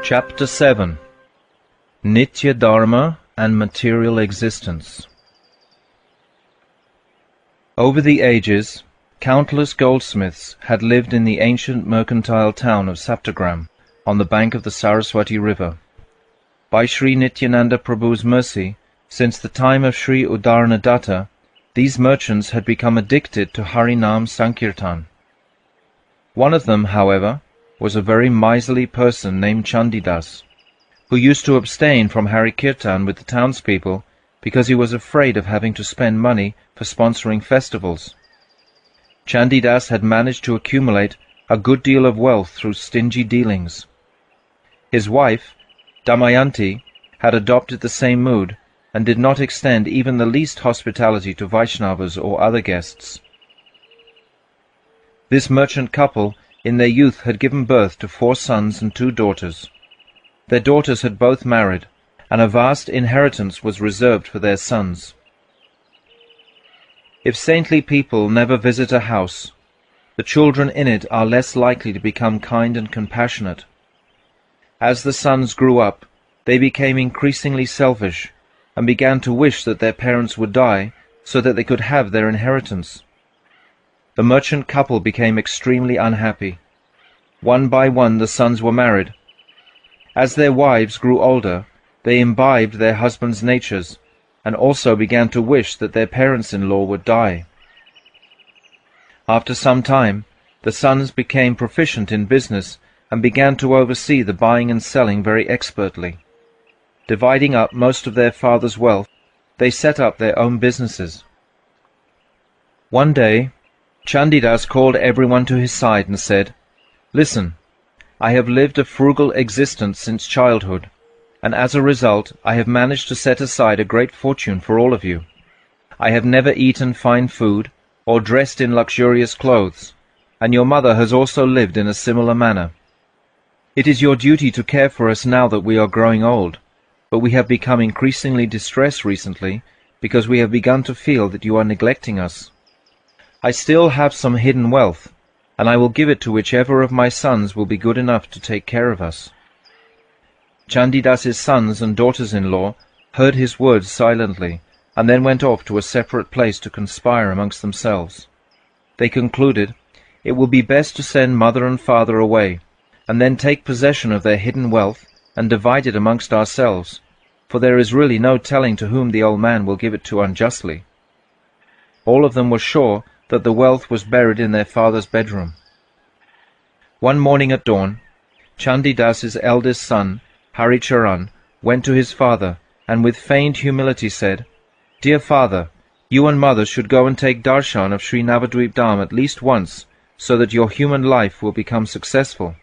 Chapter 7 Nitya Dharma and Material Existence. Over the ages, countless goldsmiths had lived in the ancient mercantile town of Saptagram, on the bank of the Saraswati River. By Sri Nityananda Prabhu's mercy, since the time of Sri Udarnadatta, these merchants had become addicted to Harinam Sankirtan. One of them, however, was a very miserly person named Chandidas, who used to abstain from Harikirtan with the townspeople because he was afraid of having to spend money for sponsoring festivals. Chandidas had managed to accumulate a good deal of wealth through stingy dealings. His wife, Damayanti, had adopted the same mood and did not extend even the least hospitality to Vaishnavas or other guests. This merchant couple in their youth had given birth to 4 sons and 2 daughters. Their daughters had both married, and a vast inheritance was reserved for their sons. If saintly people never visit a house, the children in it are less likely to become kind and compassionate. As the sons grew up, they became increasingly selfish, and began to wish that their parents would die so that they could have their inheritance. The merchant couple became extremely unhappy. One by one the sons were married. As their wives grew older, they imbibed their husbands' natures, and also began to wish that their parents-in-law would die. After some time, the sons became proficient in business and began to oversee the buying and selling very expertly. Dividing up most of their father's wealth, they set up their own businesses. One day, Chandidas called everyone to his side and said, "Listen, I have lived a frugal existence since childhood, and as a result I have managed to set aside a great fortune for all of you. I have never eaten fine food or dressed in luxurious clothes, and your mother has also lived in a similar manner. It is your duty to care for us now that we are growing old, but we have become increasingly distressed recently because we have begun to feel that you are neglecting us. I still have some hidden wealth, and I will give it to whichever of my sons will be good enough to take care of us." Chandidas's sons and daughters-in-law heard his words silently, and then went off to a separate place to conspire amongst themselves. They concluded, "It will be best to send mother and father away, and then take possession of their hidden wealth and divide it amongst ourselves, for there is really no telling to whom the old man will give it to unjustly." All of them were sure that the wealth was buried in their father's bedroom. One morning at dawn, Chandidas's eldest son, Haricharan, went to his father and with feigned humility said, "Dear father, you and mother should go and take darshan of Sri Navadvip Dham at least once, so that your human life will become successful.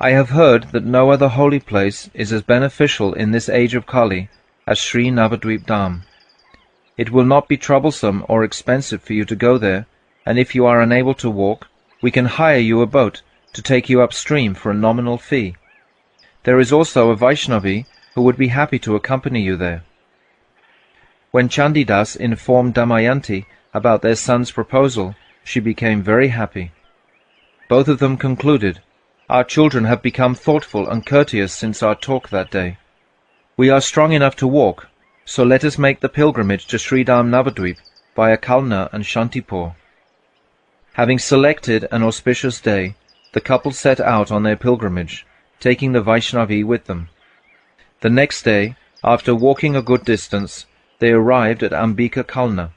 I have heard that no other holy place is as beneficial in this age of Kali as Sri Navadvip Dham. It will not be troublesome or expensive for you to go there, and if you are unable to walk, we can hire you a boat to take you upstream for a nominal fee. There is also a Vaishnavi who would be happy to accompany you there." When Chandidas informed Damayanti about their son's proposal, she became very happy. Both of them concluded, "Our children have become thoughtful and courteous since our talk that day. We are strong enough to walk, so let us make the pilgrimage to Sridham Navadvip via Kalna and Shantipur." Having selected an auspicious day, the couple set out on their pilgrimage, taking the Vaishnavi with them. The next day, after walking a good distance, they arrived at Ambika Kalna.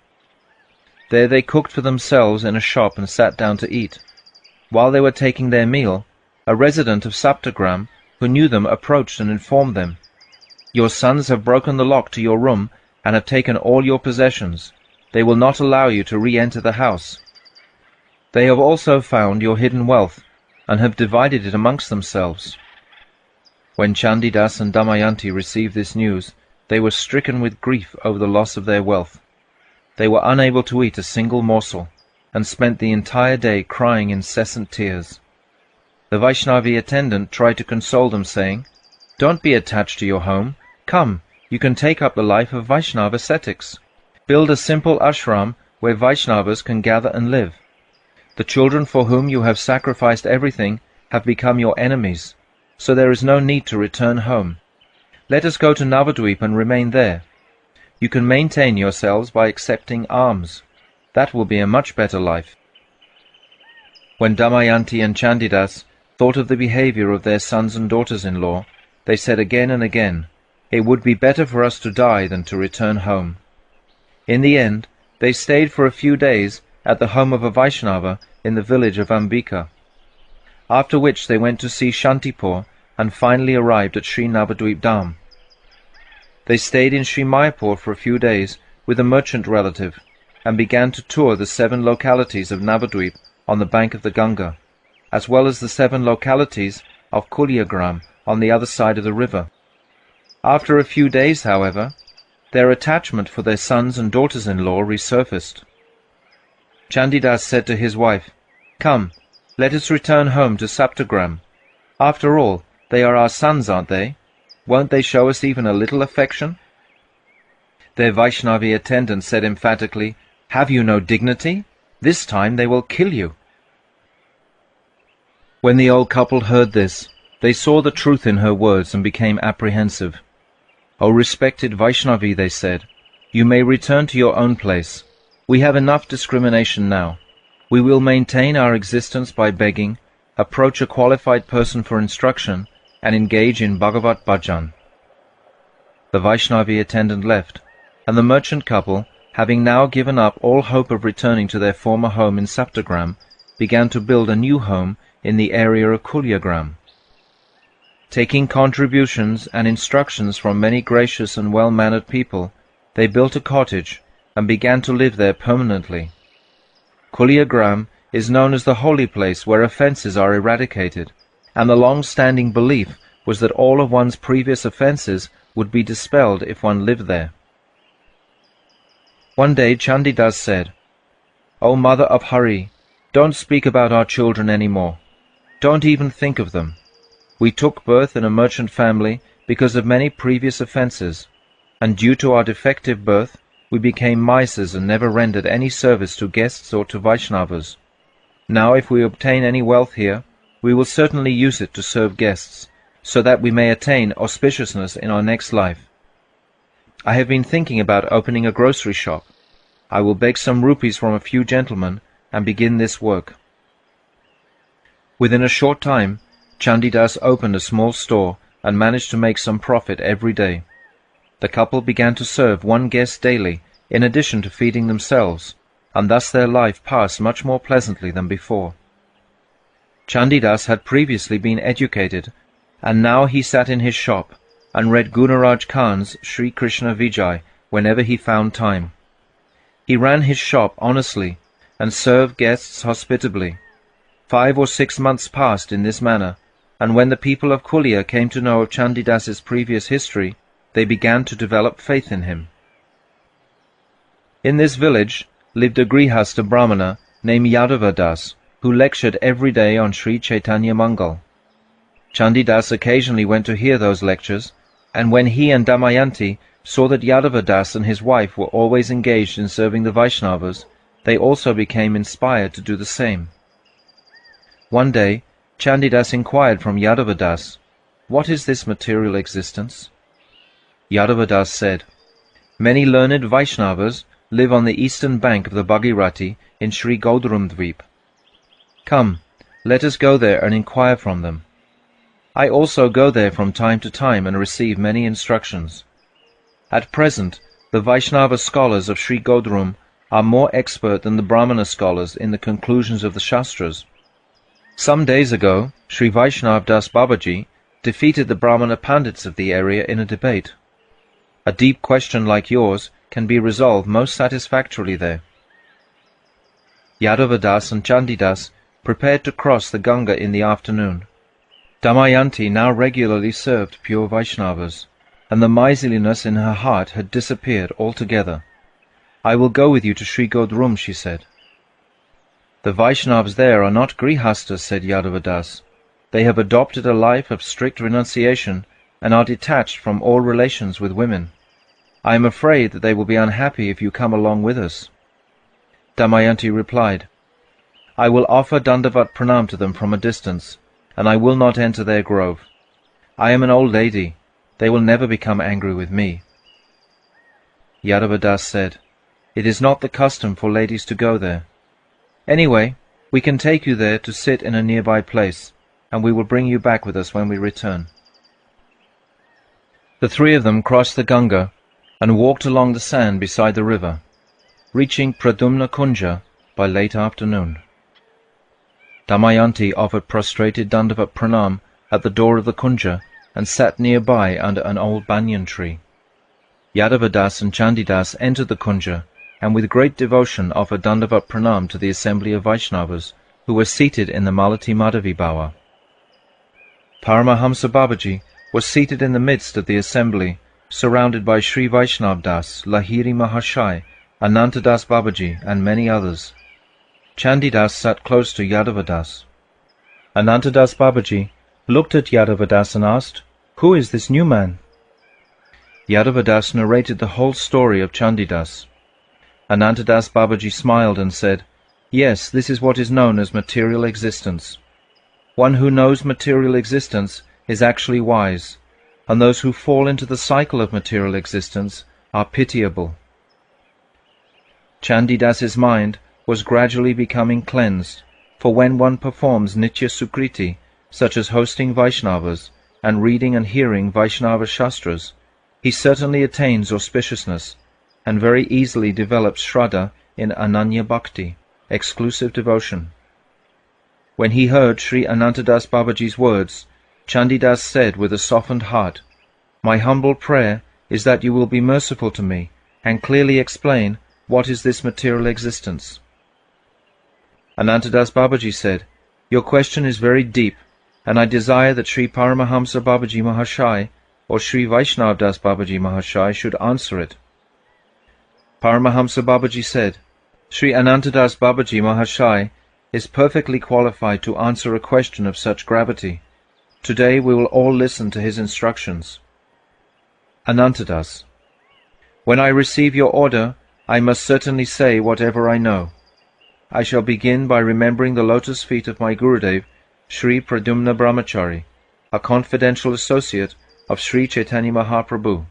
There they cooked for themselves in a shop and sat down to eat. While they were taking their meal, a resident of Saptagram, who knew them, approached and informed them, "Your sons have broken the lock to your room and have taken all your possessions. They will not allow you to re-enter the house. They have also found your hidden wealth and have divided it amongst themselves." When Chandidas and Damayanti received this news, they were stricken with grief over the loss of their wealth. They were unable to eat a single morsel, and spent the entire day crying incessant tears. The Vaishnavi attendant tried to console them, saying, "Don't be attached to your home. Come, you can take up the life of Vaishnava ascetics. Build a simple ashram where Vaishnavas can gather and live. The children for whom you have sacrificed everything have become your enemies. so there is no need to return home. Let us go to Navadvip and remain there. You can maintain yourselves by accepting alms. That will be a much better life." When Damayanti and Chandidas thought of the behavior of their sons and daughters-in-law, they said again and again, "It would be better for us to die than to return home." In the end, they stayed for a few days at the home of a Vaishnava in the village of Ambika, after which they went to see Shantipur and finally arrived at Sri Navadvip Dham. They stayed in Sri Mayapur for a few days with a merchant relative and began to tour the 7 localities of Navadvip on the bank of the Ganga, as well as the 7 localities of Kulyagram on the other side of the river. After a few days, however, their attachment for their sons and daughters-in-law resurfaced. Chandidas said to his wife, "Come, let us return home to Saptagram. After all, they are our sons, aren't they? Won't they show us even a little affection?" Their Vaishnavi attendant said emphatically, "Have you no dignity? This time they will kill you." When the old couple heard this, they saw the truth in her words and became apprehensive. "O respected Vaishnavi," they said, "you may return to your own place. We have enough discrimination now. We will maintain our existence by begging, approach a qualified person for instruction, and engage in Bhagavat Bhajan." The Vaishnavi attendant left, and the merchant couple, having now given up all hope of returning to their former home in Saptagram, began to build a new home in the area of Kulyagram. Taking contributions and instructions from many gracious and well-mannered people, they built a cottage and began to live there permanently. Kulyagram is known as the holy place where offences are eradicated, and the long-standing belief was that all of one's previous offences would be dispelled if one lived there. One day Chandidas said, "O Mother of Hari, don't speak about our children any more. Don't even think of them. We took birth in a merchant family because of many previous offences, and due to our defective birth, we became misers and never rendered any service to guests or to Vaishnavas. Now if we obtain any wealth here, we will certainly use it to serve guests, so that we may attain auspiciousness in our next life. I have been thinking about opening a grocery shop. I will beg some rupees from a few gentlemen and begin this work." Within a short time, Chandidas opened a small store and managed to make some profit every day. The couple began to serve one guest daily, in addition to feeding themselves, and thus their life passed much more pleasantly than before. Chandidas had previously been educated, and now he sat in his shop and read Gunaraj Khan's Sri Krishna Vijay whenever he found time. He ran his shop honestly and served guests hospitably. 5 or 6 months passed in this manner, and when the people of Kulya came to know of Chandidas's previous history, they began to develop faith in him. In this village lived a Grihastha Brahmana named Yadava Das, who lectured every day on Sri Chaitanya Mangal. Chandidas occasionally went to hear those lectures, and when he and Damayanti saw that Yadava Das and his wife were always engaged in serving the Vaishnavas, they also became inspired to do the same. One day, Chandidas inquired from Yadava Das, "What is this material existence?" Yadava Das said, "Many learned Vaishnavas live on the eastern bank of the Bhagirathi in Sri Gaudrumdvip. Come, let us go there and inquire from them. I also go there from time to time and receive many instructions. At present, the Vaishnava scholars of Sri Gaudrum are more expert than the Brahmana scholars in the conclusions of the Shastras. Some days ago, Sri Vaishnav Das Babaji defeated the Brahmana Pandits of the area in a debate. A deep question like yours can be resolved most satisfactorily there." Yadava Das and Chandidas prepared to cross the Ganga in the afternoon. Damayanti now regularly served pure Vaishnavas, and the miserliness in her heart had disappeared altogether. "I will go with you to Sri Godrum," she said. "The Vaishnavas there are not Grihastas," said Yadava Das. "They have adopted a life of strict renunciation and are detached from all relations with women. I am afraid that they will be unhappy if you come along with us." Damayanti replied, "I will offer Dandavat Pranam to them from a distance, and I will not enter their grove. I am an old lady. They will never become angry with me." Yadavadas said, "It is not the custom for ladies to go there. Anyway, we can take you there to sit in a nearby place, and we will bring you back with us when we return." The three of them crossed the Ganga and walked along the sand beside the river, reaching Pradumna Kunja by late afternoon. Damayanti offered prostrated Dandavat Pranam at the door of the Kunja and sat nearby under an old banyan tree. Yadavadas and Chandidas entered the Kunja and with great devotion offered Dandavat Pranam to the assembly of Vaishnavas who were seated in the Malati Madhavi Bhawa. Paramahamsa Babaji was seated in the midst of the assembly, surrounded by Sri Vaishnav Das, Lahiri Mahashai, Anantadas Babaji, and many others. Chandidas sat close to Yadavadas. Anantadas Babaji looked at Yadavadas and asked, "Who is this new man?" Yadavadas narrated the whole story of Chandidas. Anantadas Babaji smiled and said, "Yes, this is what is known as material existence. One who knows material existence is actually wise, and those who fall into the cycle of material existence are pitiable." Chandidas's mind was gradually becoming cleansed, for when one performs Nitya Sukriti, such as hosting Vaishnavas and reading and hearing Vaishnava Shastras, he certainly attains auspiciousness and very easily develops Shraddha in Ananya Bhakti, exclusive devotion. When he heard Sri Anantadas Babaji's words, Chandidas said with a softened heart, "My humble prayer is that you will be merciful to me and clearly explain what is this material existence." Anantadas Babaji said, "Your question is very deep, and I desire that Sri Paramahamsa Babaji Mahashai or Sri Vaishnav Das Babaji Mahashai should answer it." Paramahamsa Babaji said, "Sri Anantadas Babaji Mahashai is perfectly qualified to answer a question of such gravity. Today we will all listen to his instructions." Anantadas: "When I receive your order, I must certainly say whatever I know. I shall begin by remembering the lotus feet of my Gurudev, Sri Pradumna Brahmachari, a confidential associate of Sri Chaitanya Mahaprabhu.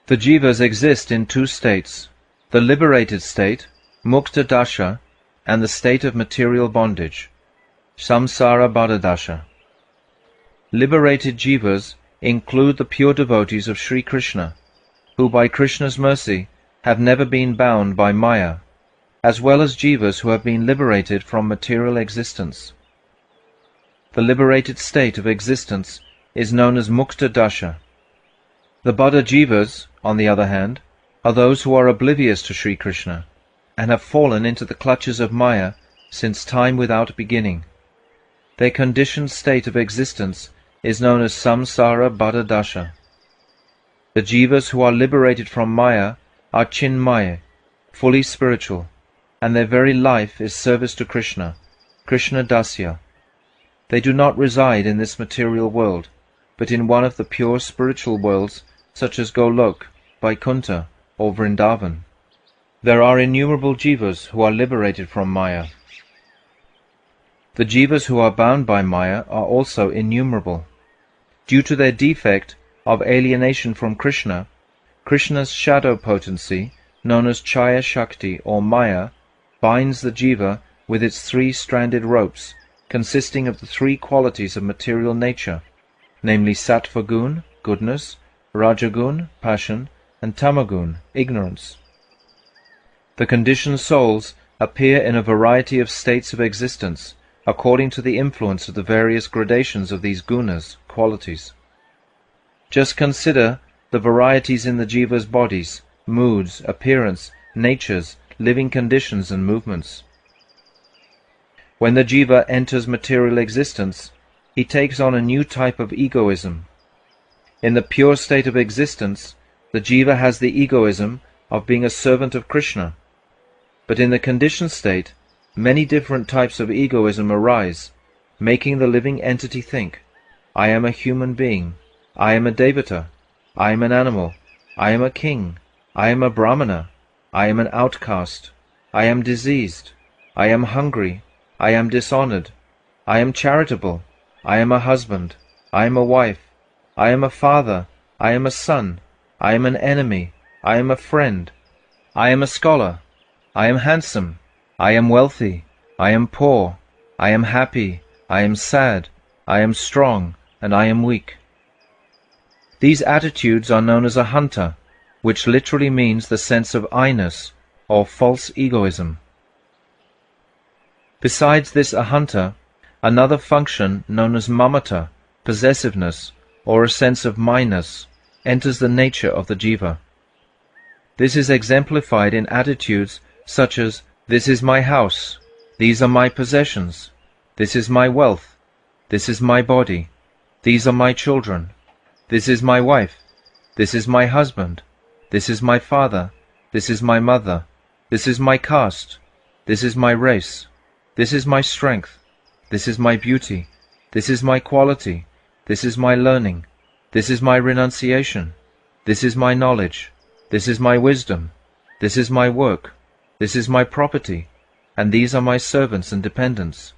The jivas exist in two states, the liberated state, Mukta Dasha, and the state of material bondage, Samsara Bada Dasha. Liberated jivas include the pure devotees of Sri Krishna, who by Krishna's mercy have never been bound by Maya, as well as jivas who have been liberated from material existence. The liberated state of existence is known as Mukta Dasha. The Bada jivas, on the other hand, are those who are oblivious to Sri Krishna and have fallen into the clutches of Maya since time without beginning. Their conditioned state of existence is known as Samsara Bada Dasha. The jivas who are liberated from Maya are Chinmaya, fully spiritual, and their very life is service to Krishna, Krishna Dasya. They do not reside in this material world, but in one of the pure spiritual worlds such as Golok, Vaikuntha, or Vrindavan. There are innumerable jivas who are liberated from Maya. The jivas who are bound by Maya are also innumerable. Due to their defect of alienation from Krishna, Krishna's shadow potency, known as Chaya Shakti or Maya, binds the jiva with its three-stranded ropes, consisting of the three qualities of material nature, namely Sattva Gun, goodness, Rajagun, passion, and Tamagun, ignorance. The conditioned souls appear in a variety of states of existence, according to the influence of the various gradations of these gunas, qualities. Just consider the varieties in the jiva's bodies, moods, appearance, natures, living conditions and movements. When the jiva enters material existence, he takes on a new type of egoism. In the pure state of existence, the jiva has the egoism of being a servant of Krishna. But in the conditioned state, many different types of egoism arise, making the living entity think, "I am a human being, I am a devata, I am an animal, I am a king, I am a brahmana, I am an outcast, I am diseased, I am hungry, I am dishonored, I am charitable, I am a husband, I am a wife, I am a father, I am a son, I am an enemy, I am a friend, I am a scholar, I am handsome, I am wealthy, I am poor, I am happy, I am sad, I am strong, and I am weak. These attitudes are known as ahanta, which literally means the sense of I-ness, or false egoism. Besides this ahanta, another function known as mamata, possessiveness, or a sense of myness, enters the nature of the jiva. This is exemplified in attitudes such as, "This is my house, these are my possessions, this is my wealth, this is my body, these are my children, this is my wife, this is my husband, this is my father, this is my mother, this is my caste, this is my race, this is my strength, this is my beauty, this is my quality, this is my learning, this is my renunciation, this is my knowledge, this is my wisdom, this is my work, this is my property, and these are my servants and dependents."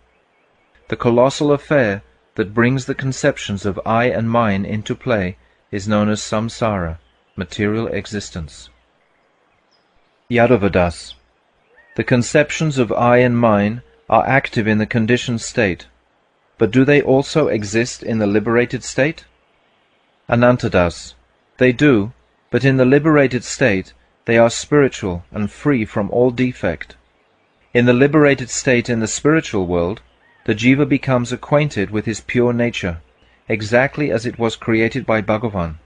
The colossal affair that brings the conceptions of I and mine into play is known as samsara, material existence. Yadavadas. The conceptions of I and mine are active in the conditioned state, but do they also exist in the liberated state? Anantadas. They do, but in the liberated state they are spiritual and free from all defect. In the liberated state in the spiritual world, the jiva becomes acquainted with his pure nature, exactly as it was created by Bhagavan.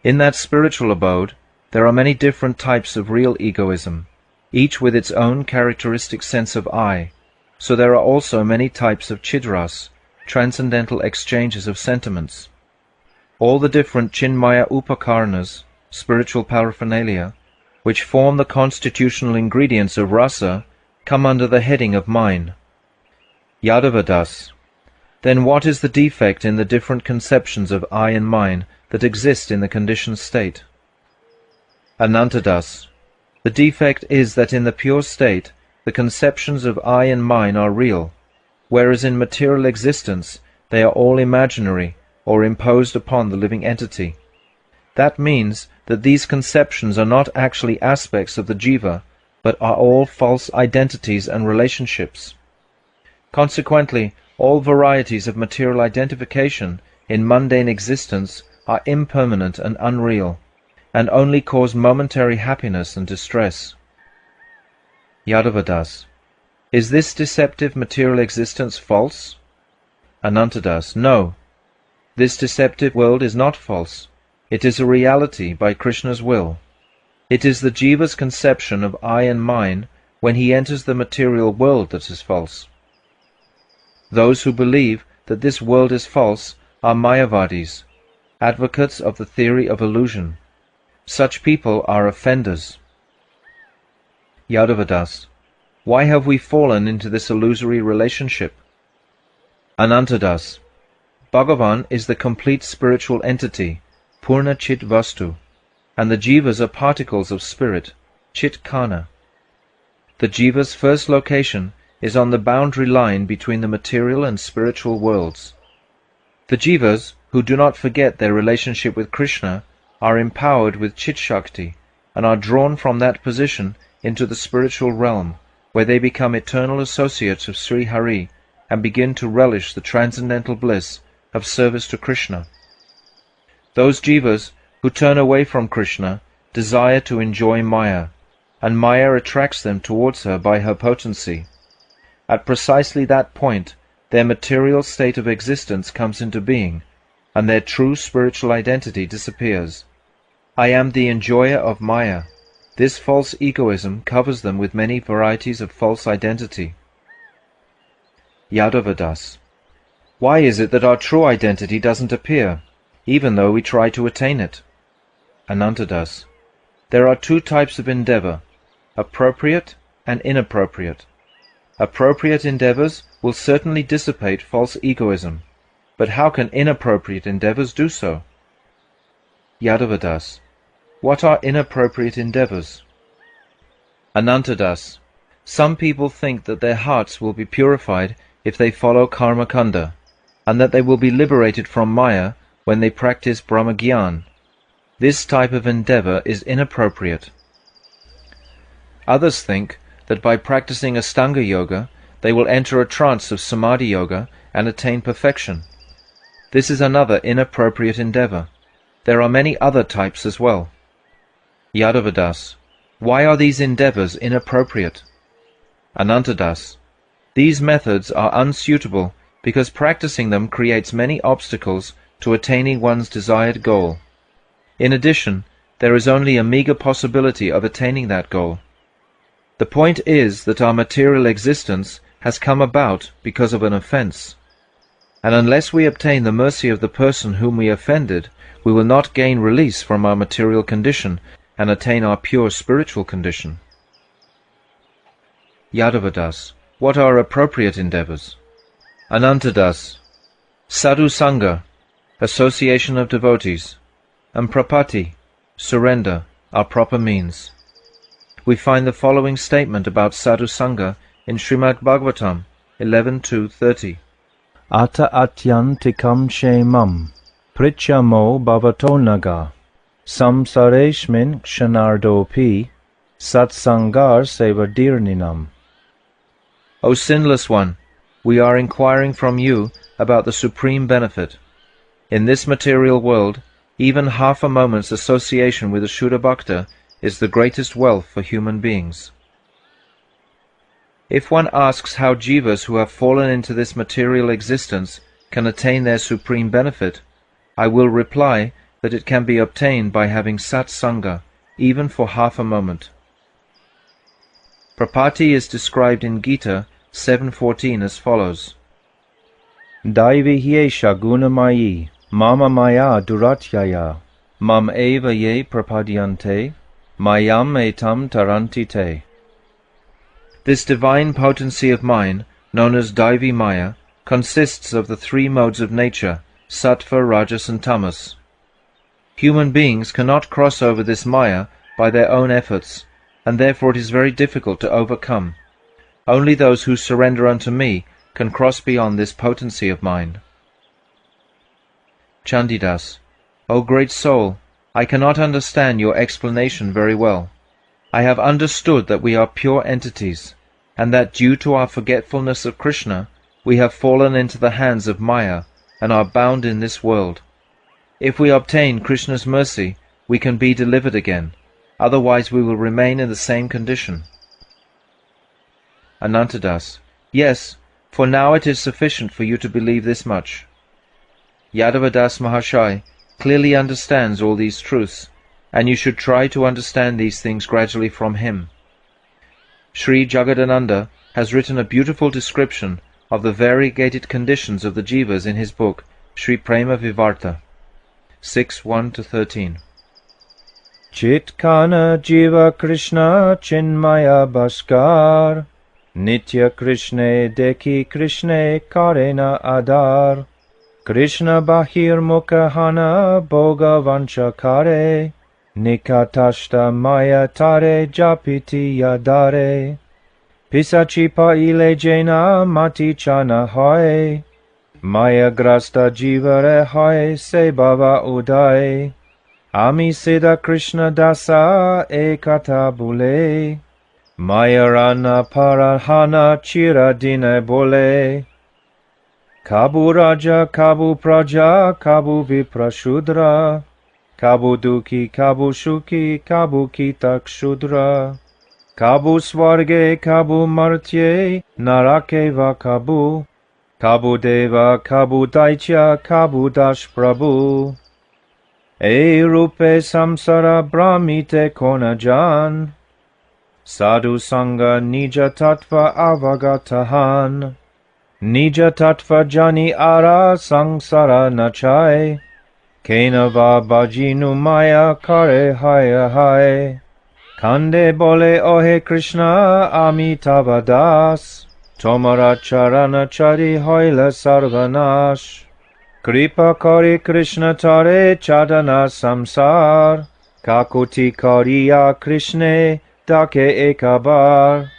In that spiritual abode, there are many different types of real egoism, each with its own characteristic sense of I, so there are also many types of chidras, transcendental exchanges of sentiments. All the different chinmaya upakaranas, spiritual paraphernalia, which form the constitutional ingredients of rasa, come under the heading of mine. Yadavadas. Then what is the defect in the different conceptions of I and mine that exist in the conditioned state? Anantadas. The defect is that in the pure state the conceptions of I and mine are real, whereas in material existence they are all imaginary or imposed upon the living entity. That means that these conceptions are not actually aspects of the jiva, but are all false identities and relationships. Consequently, all varieties of material identification in mundane existence are impermanent and unreal, and only cause momentary happiness and distress. Yadavadas. Is this deceptive material existence false? Anantadas. No. This deceptive world is not false. It is a reality by Krishna's will. It is the jiva's conception of I and mine when he enters the material world that is false. Those who believe that this world is false are Mayavadis, advocates of the theory of illusion. Such people are offenders. Yadavadas. Why have we fallen into this illusory relationship? Anantadas. Bhagavan is the complete spiritual entity, Purna Chit Vastu, and the jivas are particles of spirit, Chit Kana. The jiva's first location is on the boundary line between the material and spiritual worlds. The jivas, who do not forget their relationship with Krishna, are empowered with Chit Shakti and are drawn from that position into the spiritual realm, where they become eternal associates of Sri Hari and begin to relish the transcendental bliss of service to Krishna. Those jivas who turn away from Krishna desire to enjoy Maya, and Maya attracts them towards her by her potency. At precisely that point, their material state of existence comes into being, and their true spiritual identity disappears. I am the enjoyer of Maya. This false egoism covers them with many varieties of false identity. Yadavadas. Why is it that our true identity doesn't appear, even though we try to attain it? Anantadas. There are two types of endeavor, appropriate and inappropriate. Appropriate endeavors will certainly dissipate false egoism, but how can inappropriate endeavors do so? Yadavadas. What are inappropriate endeavors? Anantadas. Some people think that their hearts will be purified if they follow karmakanda, and that they will be liberated from Maya when they practice Brahmagyan. This type of endeavor is inappropriate. Others think that by practicing Astanga Yoga, they will enter a trance of Samadhi Yoga and attain perfection. This is another inappropriate endeavor. There are many other types as well. Yadavadas: why are these endeavors inappropriate? Anantadas: these methods are unsuitable because practicing them creates many obstacles to attaining one's desired goal. In addition, there is only a meager possibility of attaining that goal. The point is that our material existence has come about because of an offense, and unless we obtain the mercy of the person whom we offended, we will not gain release from our material condition and attain our pure spiritual condition. Yadavadas: what are appropriate endeavors? Anantadas: Sadhu Sangha, association of devotees, and Prapatti, surrender, are proper means. We find the following statement about Sadhu Sangha in Srimad Bhagavatam 11.2.30. Ata atyantikam shemam, prichamo bhavato naga, samsareshmin kshanardopi, satsangar sevadirninam. O sinless one, we are inquiring from you about the supreme benefit. In this material world, even half a moment's association with a Shuddha Bhakta is the greatest wealth for human beings. If one asks how jivas who have fallen into this material existence can attain their supreme benefit, I will reply that it can be obtained by having satsanga, even for half a moment. Prapatti is described in Gita 7.14 as follows: Daivi hyesha gunamayi, mama maya duratyaya, mam eva ye prapadyante, mayam etam taranti te. This divine potency of mine, known as Daivi Maya, consists of the three modes of nature, sattva, rajas, and tamas. Human beings cannot cross over this Maya by their own efforts, and therefore it is very difficult to overcome. Only those who surrender unto me can cross beyond this potency of mine. Chandidas: O great soul, I cannot understand your explanation very well. I have understood that we are pure entities, and that due to our forgetfulness of Krishna, we have fallen into the hands of Maya and are bound in this world. If we obtain Krishna's mercy, we can be delivered again, otherwise we will remain in the same condition. Anantadas: yes, for now it is sufficient for you to believe this much. Yadavadas Mahashai clearly understands all these truths, and you should try to understand these things gradually from him. Sri Jagadananda has written a beautiful description of the variegated conditions of the jivas in his book Sri Prema Vivarta 6.1-13. Chitkana Jiva Krishna Chinmaya Bhaskar, Nitya Krishna Deki Krishna Karena Adar, Krishna Bahir Mukhahana Bhoga Vancha Kare, Nikatashta Maya Tare Japiti Yadare, Pisachi Paile Jena Mati Chana Hoy, Maya Grasta Jivare Hoy Se Bhava Uday, Ami Siddha Krishna Dasa Ekata Bule, Maya Rana Parahana Chiradine Bole, Kabu Raja Kabu Praja Kabu Viprashudra, Kabu Duki Kabu Shuki Kabu Kitak Shudra, Kabu Swarge Kabu Martye Narakeva Kabu, Kabu Deva Kabu Daitya Kabu Dash Prabhu, E Rupe Samsara Brahmite Konajan, Sadhu Sangha Nija Tattva Avagatahan, Nija Tattva Jani Ara Sangsara Nachai, Kenava Bajinu Maya Kare Haya Hai, Kande Bole Ohe Krishna Amitava Das, Tomara Charana Chari Hoila Sarvanash, Kripa Kari Krishna Tare Chadana Samsar, Kakuti Kariya Krishna Dake Ekabar,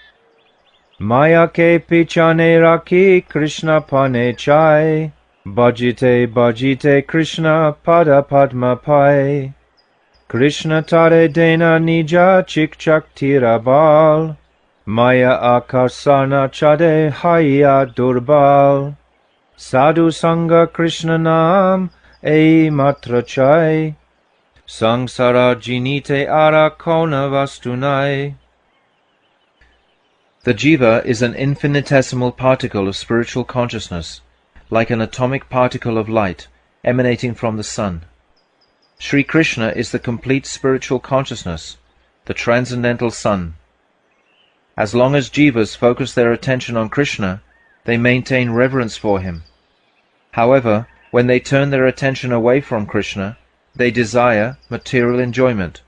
Maya Ke Pichane Raki Krishna Pane Chai, Bhajite bhajite Krishna pada padma pai. Krishna tare dena nija chikchak tirabal. Maya akarsana chade haya durbal. Sadhu sangha Krishna nam ei matra chai. Sangsara jinite ara kona vastunai. The jiva is an infinitesimal particle of spiritual consciousness, like an atomic particle of light emanating from the sun. Sri Krishna is the complete spiritual consciousness, the transcendental sun. As long as jivas focus their attention on Krishna, they maintain reverence for him. However, when they turn their attention away from Krishna, they desire material enjoyment.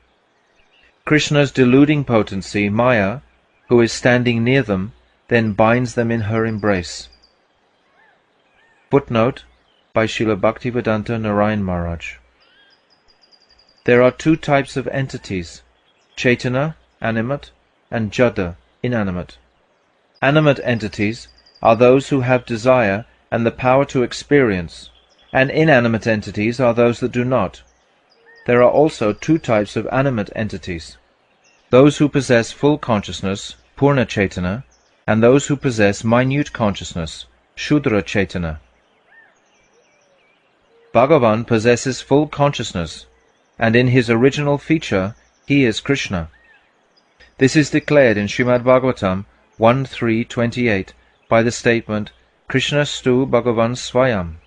Krishna's deluding potency, Maya, who is standing near them, then binds them in her embrace. Footnote by Srila Bhaktivedanta Narayan Maharaj. There are two types of entities, Chaitana, animate, and Jada, inanimate. Animate entities are those who have desire and the power to experience, and inanimate entities are those that do not. There are also two types of animate entities, those who possess full consciousness, Purna Chaitana, and those who possess minute consciousness, Shudra Chaitana. Bhagavan possesses full consciousness, and in his original feature he is Krishna. This is declared in Srimad Bhagavatam 1.3.28 by the statement, Krishna stu Bhagavan Swayam.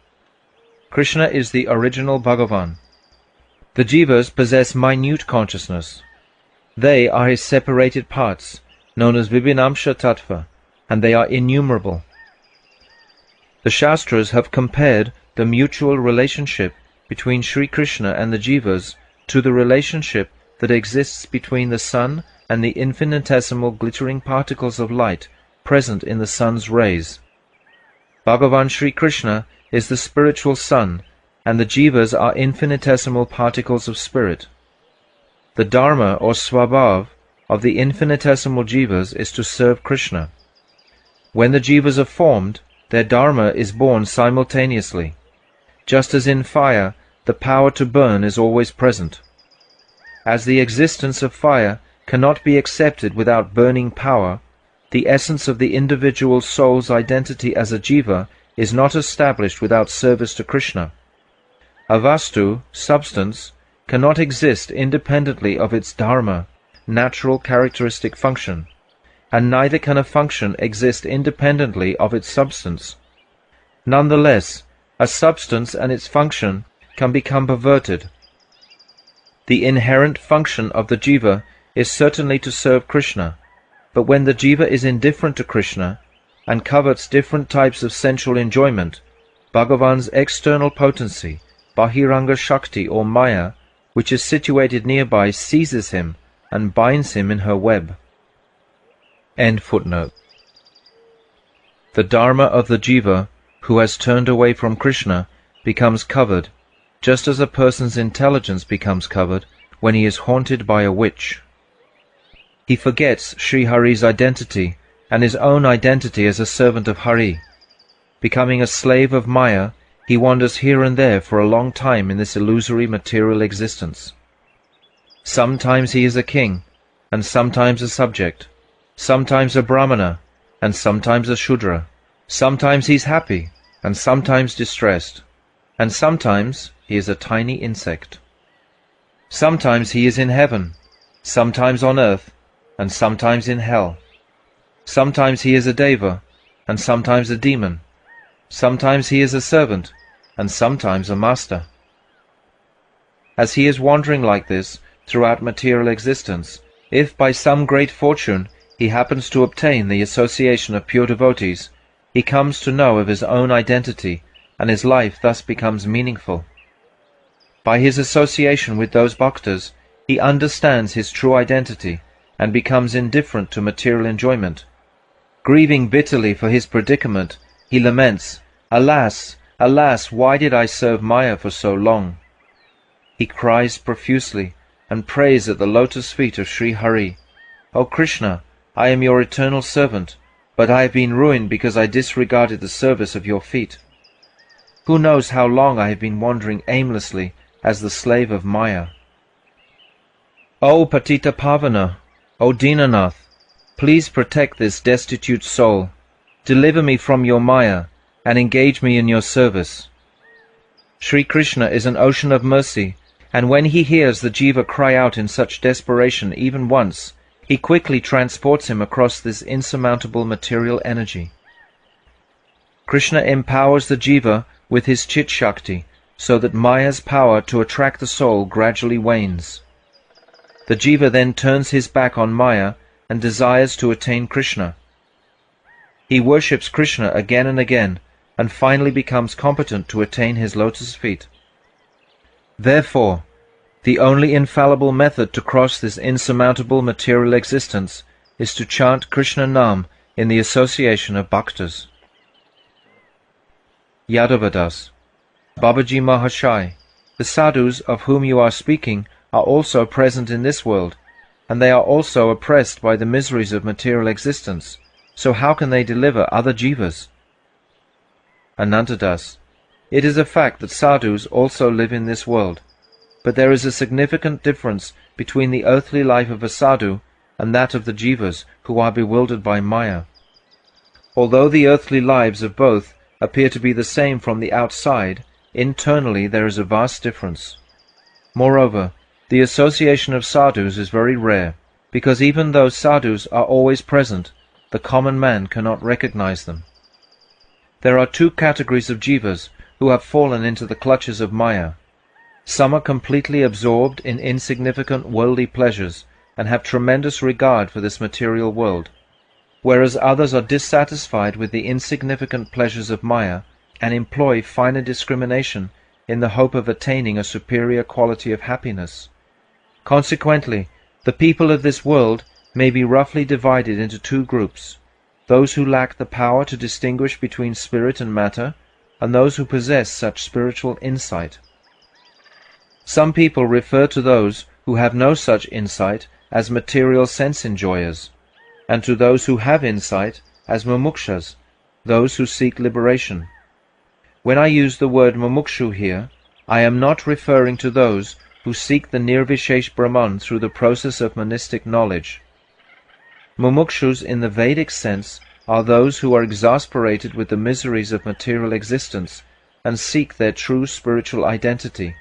Krishna is the original Bhagavan. The jivas possess minute consciousness. They are his separated parts, known as Vibhinamsha Tattva, and they are innumerable. The Shastras have compared the mutual relationship between Sri Krishna and the jivas to the relationship that exists between the sun and the infinitesimal glittering particles of light present in the sun's rays. Bhagavan Sri Krishna is the spiritual sun, and the jivas are infinitesimal particles of spirit. The dharma or swabhav of the infinitesimal jivas is to serve Krishna. When the jivas are formed, their dharma is born simultaneously. Just as in fire, the power to burn is always present. As the existence of fire cannot be accepted without burning power, the essence of the individual soul's identity as a jiva is not established without service to Krishna. A vastu, substance, cannot exist independently of its dharma, natural characteristic function, and neither can a function exist independently of its substance. Nonetheless, a substance and its function can become perverted. The inherent function of the jiva is certainly to serve Krishna, but when the jiva is indifferent to Krishna and covets different types of sensual enjoyment, Bhagavan's external potency, Bahiranga Shakti or Maya, which is situated nearby, seizes him and binds him in her web. End footnote. The dharma of the jiva who has turned away from Krishna becomes covered, just as a person's intelligence becomes covered when he is haunted by a witch. He forgets Sri Hari's identity and his own identity as a servant of Hari. Becoming a slave of Maya, he wanders here and there for a long time in this illusory material existence. Sometimes he is a king, and sometimes a subject, sometimes a brahmana, and sometimes a shudra. Sometimes he's happy, and sometimes distressed, and sometimes he is a tiny insect. Sometimes he is in heaven, sometimes on earth, and sometimes in hell. Sometimes he is a deva, and sometimes a demon. Sometimes he is a servant, and sometimes a master. As he is wandering like this throughout material existence, if by some great fortune he happens to obtain the association of pure devotees, he comes to know of his own identity, and his life thus becomes meaningful. By his association with those bhaktas, he understands his true identity and becomes indifferent to material enjoyment. Grieving bitterly for his predicament, he laments, "Alas, alas, why did I serve Maya for so long?" He cries profusely and prays at the lotus feet of Sri Hari, "O Krishna, I am your eternal servant, but I have been ruined because I disregarded the service of your feet." Who knows how long I have been wandering aimlessly as the slave of Maya? O Patitapavana, O Dinanath, please protect this destitute soul. Deliver me from your Maya and engage me in your service. Sri Krishna is an ocean of mercy, and when he hears the jiva cry out in such desperation even once, he quickly transports him across this insurmountable material energy. Krishna empowers the jiva with his Chit Shakti, so that Maya's power to attract the soul gradually wanes. The jiva then turns his back on Maya and desires to attain Krishna. He worships Krishna again and again, and finally becomes competent to attain his lotus feet. Therefore, the only infallible method to cross this insurmountable material existence is to chant Krishna Nam in the association of bhaktas. Yadavadas, Babaji Mahashai, the sadhus of whom you are speaking are also present in this world, and they are also oppressed by the miseries of material existence, so how can they deliver other jivas? Anantadas, it is a fact that sadhus also live in this world, but there is a significant difference between the earthly life of a sadhu and that of the jivas who are bewildered by Maya. Although the earthly lives of both appear to be the same from the outside, internally there is a vast difference. Moreover, the association of sadhus is very rare, because even though sadhus are always present, the common man cannot recognize them. There are two categories of jivas who have fallen into the clutches of Maya. Some are completely absorbed in insignificant worldly pleasures and have tremendous regard for this material world, whereas others are dissatisfied with the insignificant pleasures of Maya and employ finer discrimination in the hope of attaining a superior quality of happiness. Consequently, the people of this world may be roughly divided into two groups: those who lack the power to distinguish between spirit and matter, and those who possess such spiritual insight. Some people refer to those who have no such insight as material sense enjoyers, and to those who have insight as mumukshas, those who seek liberation. When I use the word mumukshu here, I am not referring to those who seek the Nirvishesh Brahman through the process of monistic knowledge. Mumukshus in the Vedic sense are those who are exasperated with the miseries of material existence and seek their true spiritual identity.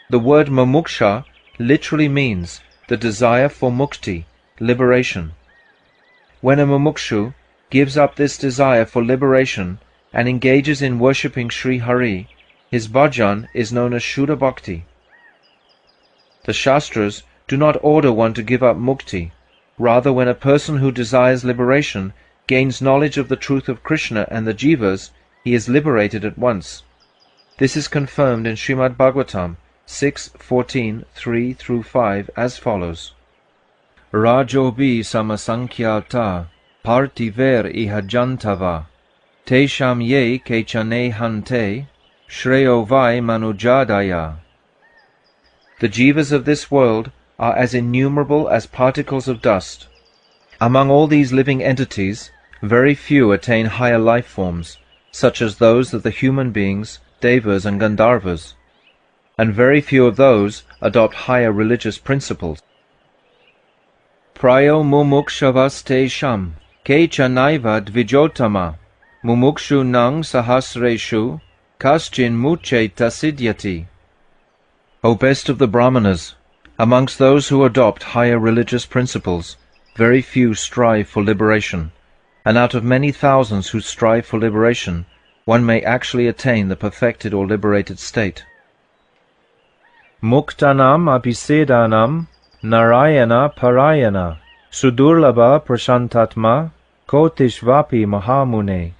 The word mumuksha literally means the desire for mukti, liberation. When a mumukshu gives up this desire for liberation and engages in worshipping Sri Hari, his bhajan is known as Shuddha Bhakti. The Shastras do not order one to give up mukti. Rather, when a person who desires liberation gains knowledge of the truth of Krishna and the jivas, he is liberated at once. This is confirmed in Srimad Bhagavatam 6:14, 3-5 as follows: Rajobi samasankyata partiver ihajantava tesham ye kechane hante shreyo vai manujadaya. The jivas of this world are as innumerable as particles of dust. Among all these living entities, very few attain higher life forms, such as those of the human beings, devas and gandharvas, and very few of those adopt higher religious principles. Prayo mumukshavas tesham kecha naiva dvijotama mumukshu nang sahasreshu kaschin muche tasidyati. O best of the Brahmanas, amongst those who adopt higher religious principles, very few strive for liberation, and out of many thousands who strive for liberation, one may actually attain the perfected or liberated state. Muktanam abhisedanam narayana parayana sudurlabha prashantatma kotishvapi mahamune.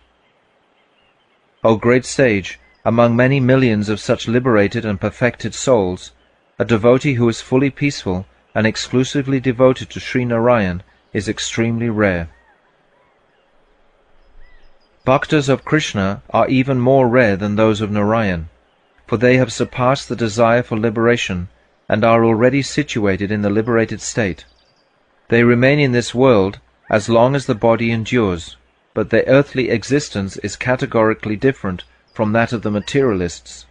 O great sage, among many millions of such liberated and perfected souls, a devotee who is fully peaceful and exclusively devoted to Sri Narayan is extremely rare. Bhaktas of Krishna are even more rare than those of Narayan, for they have surpassed the desire for liberation and are already situated in the liberated state. They remain in this world as long as the body endures, but their earthly existence is categorically different from that of the materialists.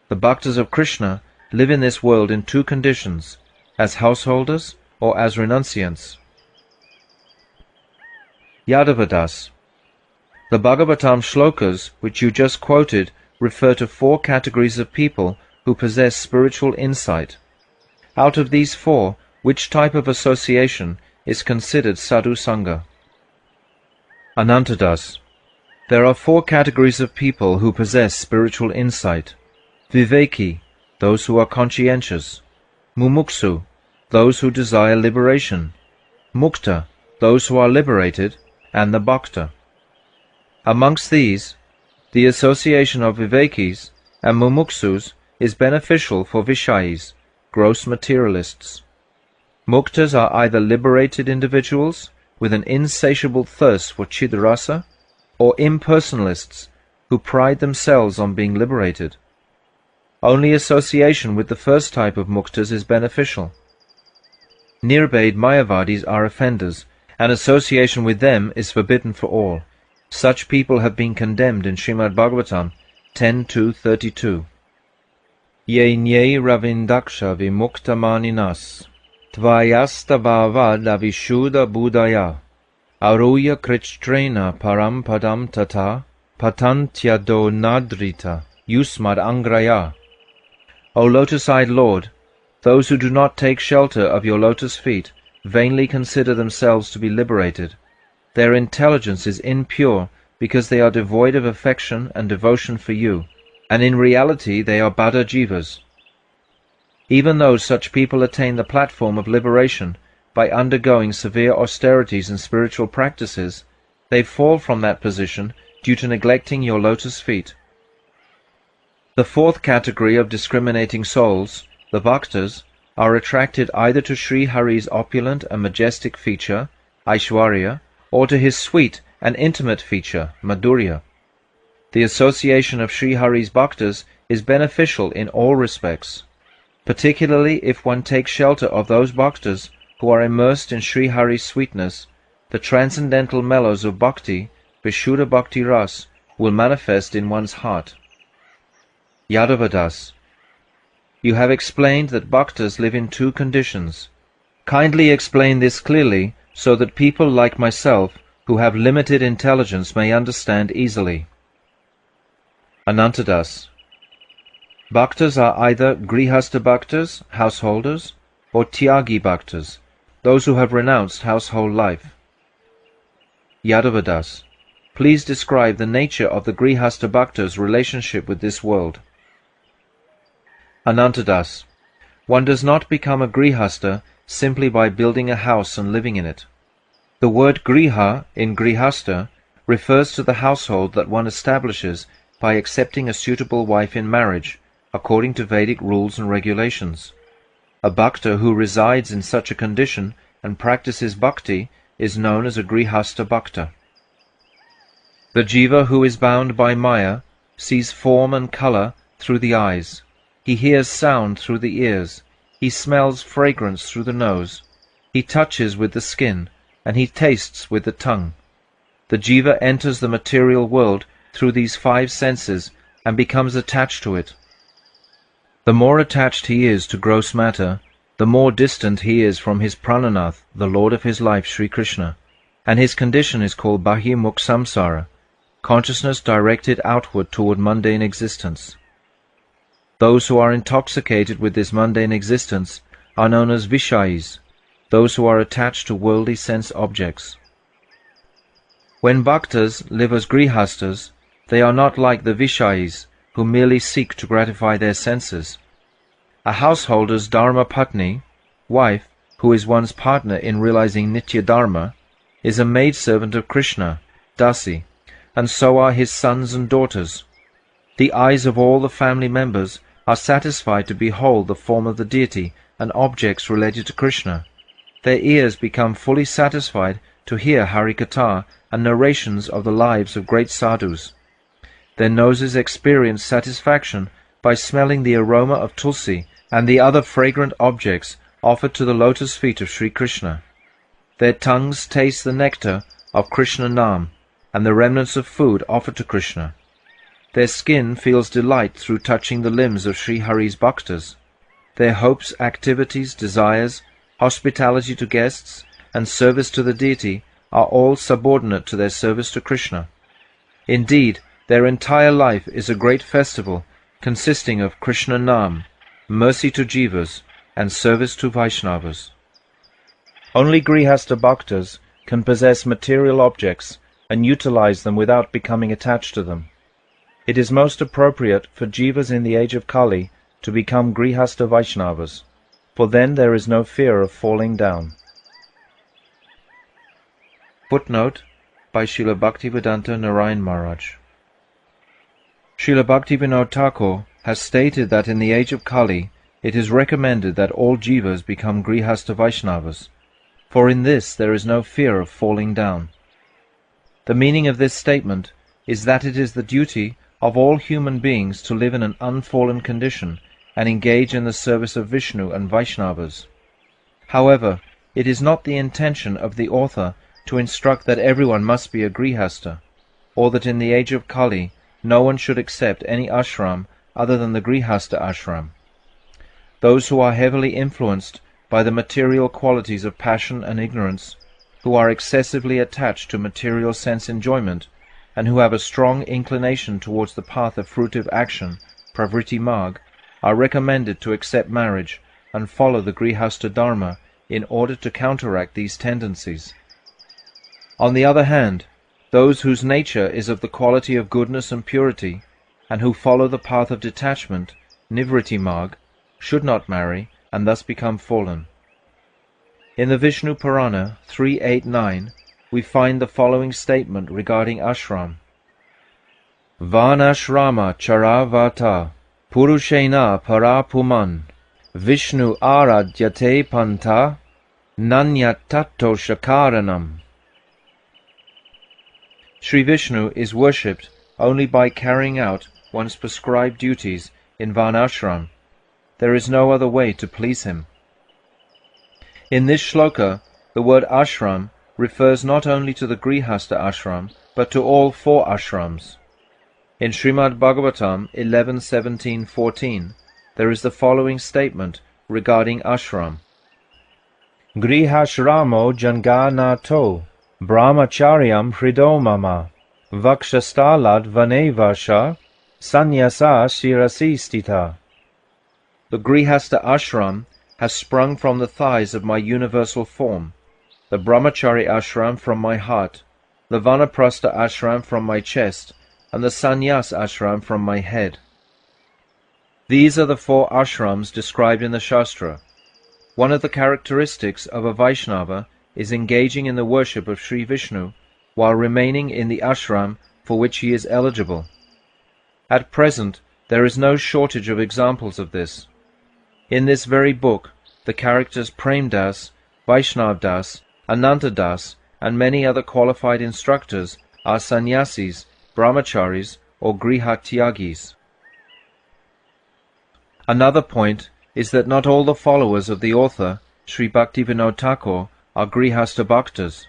The bhaktas of Krishna live in this world in two conditions, as householders or as renunciants. Yadavadas. The Bhagavatam shlokas which you just quoted refer to four categories of people who possess spiritual insight. Out of these four, which type of association is considered sadhu sangha? Anantadas. There are four categories of people who possess spiritual insight. Viveki, those who are conscientious. Mumuksu, those who desire liberation. Mukta, those who are liberated, and the bhakta. Amongst these, the association of vivekis and mumuksus is beneficial for vishayis, gross materialists. Muktas are either liberated individuals with an insatiable thirst for chidrasa, or impersonalists who pride themselves on being liberated. Only association with the first type of muktas is beneficial. Nirbhed Mayavadis are offenders, and association with them is forbidden for all. Such people have been condemned in Srimad Bhagavatam 10.2.32. Ye nye ravindaksha vimukta maninas, tvayastava lavishuddha budaya, aruya krichtrena param padam tata, patantyado nadrita, yusmad angraya. O lotus-eyed Lord, those who do not take shelter of your lotus feet vainly consider themselves to be liberated. Their intelligence is impure because they are devoid of affection and devotion for you, and in reality they are Bada Jivas. Even though such people attain the platform of liberation by undergoing severe austerities and spiritual practices, they fall from that position due to neglecting your lotus feet. The fourth category of discriminating souls, the bhaktas, are attracted either to Sri Hari's opulent and majestic feature, Aishwarya, or to his sweet and intimate feature, Madhurya. The association of Sri Hari's bhaktas is beneficial in all respects, particularly if one takes shelter of those bhaktas who are immersed in Sri Hari's sweetness. The transcendental mellows of bhakti, Vishuddha Bhakti Ras, will manifest in one's heart. Yadavadas. You have explained that bhaktas live in two conditions. Kindly explain this clearly so that people like myself who have limited intelligence may understand easily. Anantadas. Bhaktas are either grihastha bhaktas, householders, or tyagi bhaktas, those who have renounced household life. Yadavadas. Please describe the nature of the grihastha bhaktas' relationship with this world. Anantadas. One does not become a grihastha simply by building a house and living in it. The word griha in grihastha refers to the household that one establishes by accepting a suitable wife in marriage, according to Vedic rules and regulations. A bhakta who resides in such a condition and practices bhakti is known as a grihastha bhakta. The jiva who is bound by maya sees form and colour through the eyes. He hears sound through the ears. He smells fragrance through the nose. He touches with the skin, and he tastes with the tongue. The jiva enters the material world through these five senses and becomes attached to it. The more attached he is to gross matter, the more distant he is from his prananath, the Lord of his life, Sri Krishna, and his condition is called bahimukh samsara, consciousness directed outward toward mundane existence. Those who are intoxicated with this mundane existence are known as vishayis, those who are attached to worldly sense objects. When bhaktas live as grihastas, they are not like the vishayis, who merely seek to gratify their senses. A householder's dharma patni, wife, who is one's partner in realizing nitya dharma, is a maidservant of Krishna, dasi, and so are his sons and daughters. The eyes of all the family members are satisfied to behold the form of the deity and objects related to Krishna. Their ears become fully satisfied to hear Harikatha and narrations of the lives of great sadhus. Their noses experience satisfaction by smelling the aroma of tulsi and the other fragrant objects offered to the lotus feet of Sri Krishna. Their tongues taste the nectar of Krishna Nam and the remnants of food offered to Krishna. Their skin feels delight through touching the limbs of Sri Hari's bhaktas. Their hopes, activities, desires, hospitality to guests, and service to the deity are all subordinate to their service to Krishna. Indeed, their entire life is a great festival consisting of Krishna Nam, mercy to Jivas, and service to Vaishnavas. Only Grihastha Bhaktas can possess material objects and utilize them without becoming attached to them. It is most appropriate for Jivas in the age of Kali to become Grihastha Vaishnavas, for then there is no fear of falling down. Footnote by Srila Bhaktivedanta Narayan Maharaj. Srila Bhaktivinoda Thakur has stated that in the age of Kali it is recommended that all Jivas become Grihastha Vaishnavas, for in this there is no fear of falling down. The meaning of this statement is that it is the duty of all human beings to live in an unfallen condition and engage in the service of Vishnu and Vaishnavas. However, it is not the intention of the author to instruct that everyone must be a Grihastha, or that in the age of Kali no one should accept any ashram other than the Grihastha ashram. Those who are heavily influenced by the material qualities of passion and ignorance, who are excessively attached to material sense enjoyment, and who have a strong inclination towards the path of fruitive action, Pravritti Marg, are recommended to accept marriage and follow the Grihastha Dharma in order to counteract these tendencies. On the other hand, those whose nature is of the quality of goodness and purity, and who follow the path of detachment, Nivritti Marg, should not marry and thus become fallen. In the Vishnu Purana 389, we find the following statement regarding ashram. Varnashrama charavata purushena parapuman Vishnu aradyate panta nanyatato shakaranam. Sri Vishnu is worshipped only by carrying out one's prescribed duties in Varnashram. There is no other way to please him. In this shloka, the word ashram refers not only to the Grihastha ashram, but to all 4 ashrams. In Srimad Bhagavatam 11.17.14, there is the following statement regarding ashram. Grihashramo janganato brahmacharyam hrido mama vakshastalad vanevasha sanyasa shirasi stita. The Grihastha ashram has sprung from the thighs of my universal form, the Brahmachari ashram from my heart, the Vanaprastha ashram from my chest, and the Sannyas ashram from my head. These are the 4 ashrams described in the Shastra. One of the characteristics of a Vaishnava is engaging in the worship of Sri Vishnu while remaining in the ashram for which he is eligible. At present, there is no shortage of examples of this. In this very book, the characters Prem Das, Vaishnav Das, Ananta Das, and many other qualified instructors are sannyasis, brahmacharis, or grihatyagis. Another point is that not all the followers of the author, Sri Bhaktivinoda Thakur, are Grihastha Bhaktas.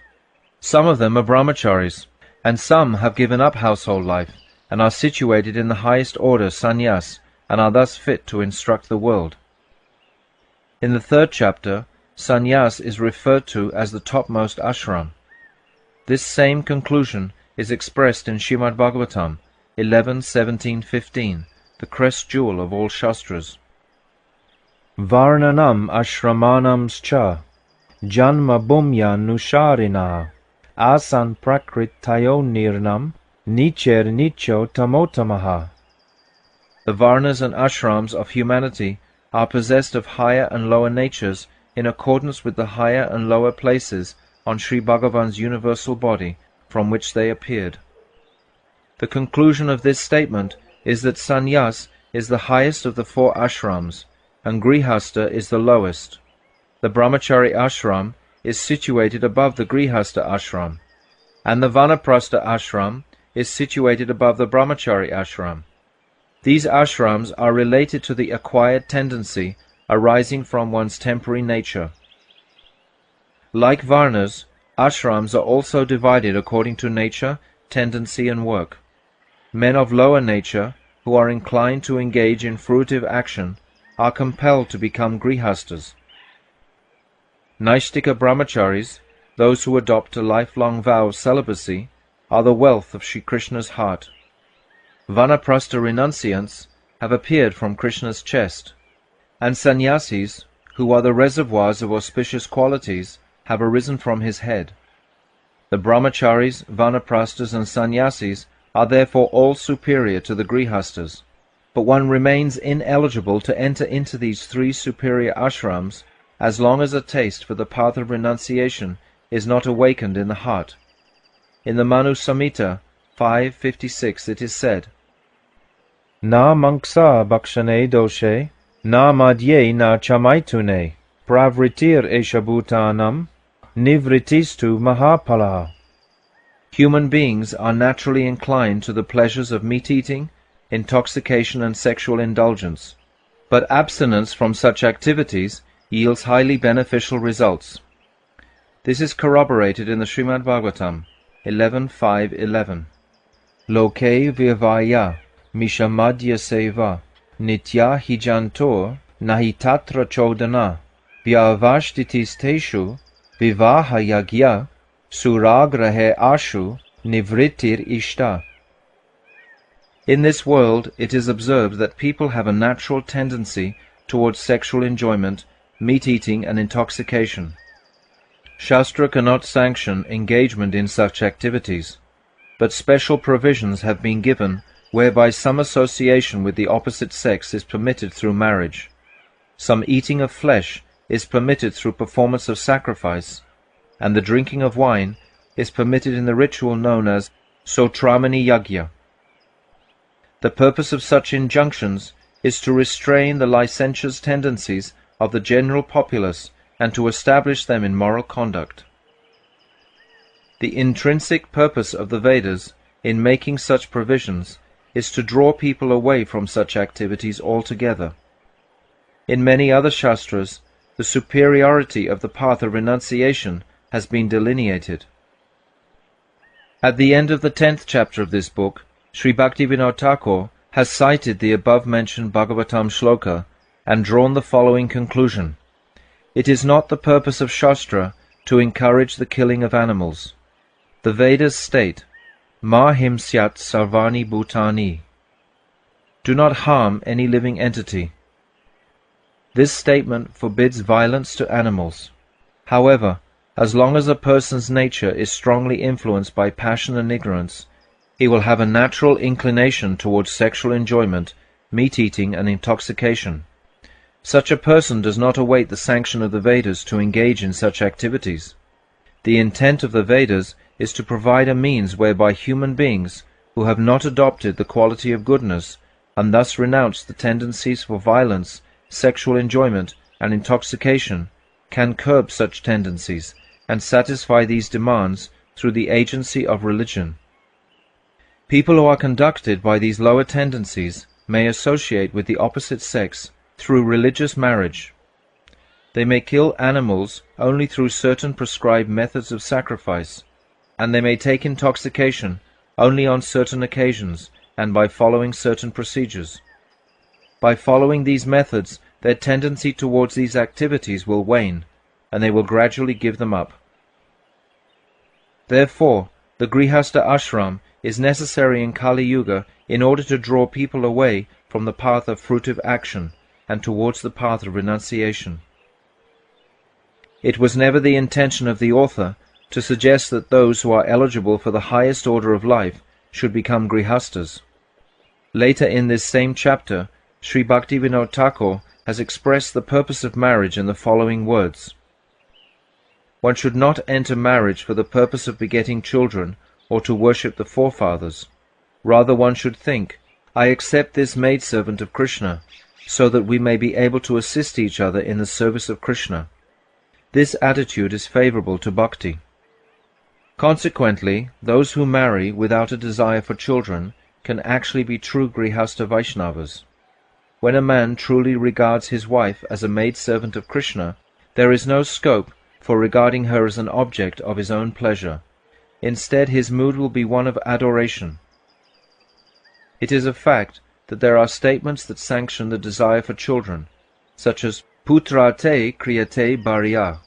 Some of them are brahmacharis, and some have given up household life, and are situated in the highest order sannyas, and are thus fit to instruct the world. In the 3rd chapter, sannyas is referred to as the topmost ashram. This same conclusion is expressed in Srimad Bhagavatam 11.17.15, the crest jewel of all shastras. Varnanam ashramanamscha janma bhumya nusharina asan prakritayo nirnam nicher nicho tamotamaha. The varnas and ashrams of humanity are possessed of higher and lower natures in accordance with the higher and lower places on Sri Bhagavan's universal body from which they appeared. The conclusion of this statement is that sannyas is the highest of the 4 ashrams, and grihastha is the lowest. The brahmachari ashram is situated above the grihastha ashram, and the vanaprastha ashram is situated above the brahmachari ashram. These ashrams are related to the acquired tendency arising from one's temporary nature. Like varnas, ashrams are also divided according to nature, tendency, and work. Men of lower nature, who are inclined to engage in fruitive action, are compelled to become grihastas. Naishtika brahmacharis, those who adopt a lifelong vow of celibacy, are the wealth of Sri Krishna's heart. Vanaprastha renunciants have appeared from Krishna's chest, and sannyasis, who are the reservoirs of auspicious qualities, have arisen from his head. The brahmacharis, vanaprasthas, and sannyasis are therefore all superior to the grihastas, but one remains ineligible to enter into these three superior ashrams as long as a taste for the path of renunciation is not awakened in the heart. In the Manu Samhita 5:56 it is said, Na manksa bhakshane doshe, na madhye na chamaitune, pravritir eshabhutanam, nivritistu mahapala. Human beings are naturally inclined to the pleasures of meat-eating, intoxication, and sexual indulgence, but abstinence from such activities yields highly beneficial results. This is corroborated in the Srimad Bhagavatam 11.5.11. Loke vivaya mishamadya seva nitya hijantor nahitatra chodana vyavashtitisteshu vivaha yagya suragrahe ashu nivritir ishta. In this world it is observed that people have a natural tendency towards sexual enjoyment, meat-eating, and intoxication. Shastra cannot sanction engagement in such activities, but special provisions have been given whereby some association with the opposite sex is permitted through marriage. Some eating of flesh is permitted through performance of sacrifice, and the drinking of wine is permitted in the ritual known as Sotramani Yagya. The purpose of such injunctions is to restrain the licentious tendencies of the general populace and to establish them in moral conduct. The intrinsic purpose of the Vedas in making such provisions is to draw people away from such activities altogether. In many other Shastras, the superiority of the path of renunciation has been delineated. At the end of the 10th chapter of this book, Sri Bhaktivinoda Thakur has cited the above-mentioned Bhagavatam shloka and drawn the following conclusion. It is not the purpose of Shastra to encourage the killing of animals. The Vedas state, Ma himsyat sarvani bhutani. Do not harm any living entity. This statement forbids violence to animals. However, as long as a person's nature is strongly influenced by passion and ignorance, he will have a natural inclination towards sexual enjoyment, meat-eating, and intoxication. Such a person does not await the sanction of the Vedas to engage in such activities. The intent of the Vedas is to provide a means whereby human beings who have not adopted the quality of goodness and thus renounced the tendencies for violence, sexual enjoyment, and intoxication can curb such tendencies and satisfy these demands through the agency of religion. People who are conducted by these lower tendencies may associate with the opposite sex through religious marriage. They may kill animals only through certain prescribed methods of sacrifice, and they may take intoxication only on certain occasions and by following certain procedures. By following these methods, their tendency towards these activities will wane, and they will gradually give them up. Therefore, the Grihastha ashram is necessary in Kali Yuga in order to draw people away from the path of fruitive action and towards the path of renunciation. It was never the intention of the author to suggest that those who are eligible for the highest order of life should become grihastas. Later in this same chapter, Sri Bhaktivinoda Thakur has expressed the purpose of marriage in the following words. One should not enter marriage for the purpose of begetting children or to worship the forefathers. Rather one should think, I accept this maidservant of Krishna, so that we may be able to assist each other in the service of Krishna. This attitude is favorable to bhakti. Consequently, those who marry without a desire for children can actually be true Grihastha Vaishnavas. When a man truly regards his wife as a maidservant of Krishna, there is no scope for regarding her as an object of his own pleasure. Instead, his mood will be one of adoration. It is a fact that there are statements that sanction the desire for children, such as putra te kriyate bharya.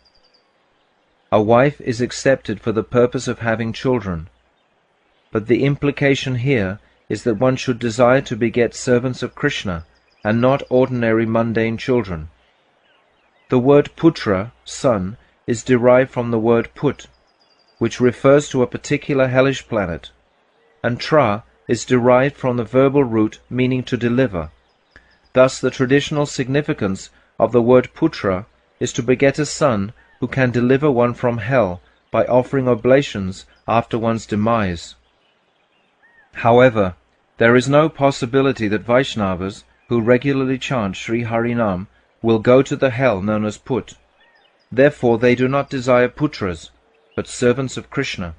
A wife is accepted for the purpose of having children, but the implication here is that one should desire to beget servants of Krishna, and not ordinary mundane children. The word putra, son, is derived from the word put, which refers to a particular hellish planet, and tra is derived from the verbal root meaning to deliver. Thus the traditional significance of the word putra is to beget a son who can deliver one from hell by offering oblations after one's demise. However, there is no possibility that Vaishnavas who regularly chant Sri Harinam will go to the hell known as Put. Therefore they do not desire putras, but servants of Krishna.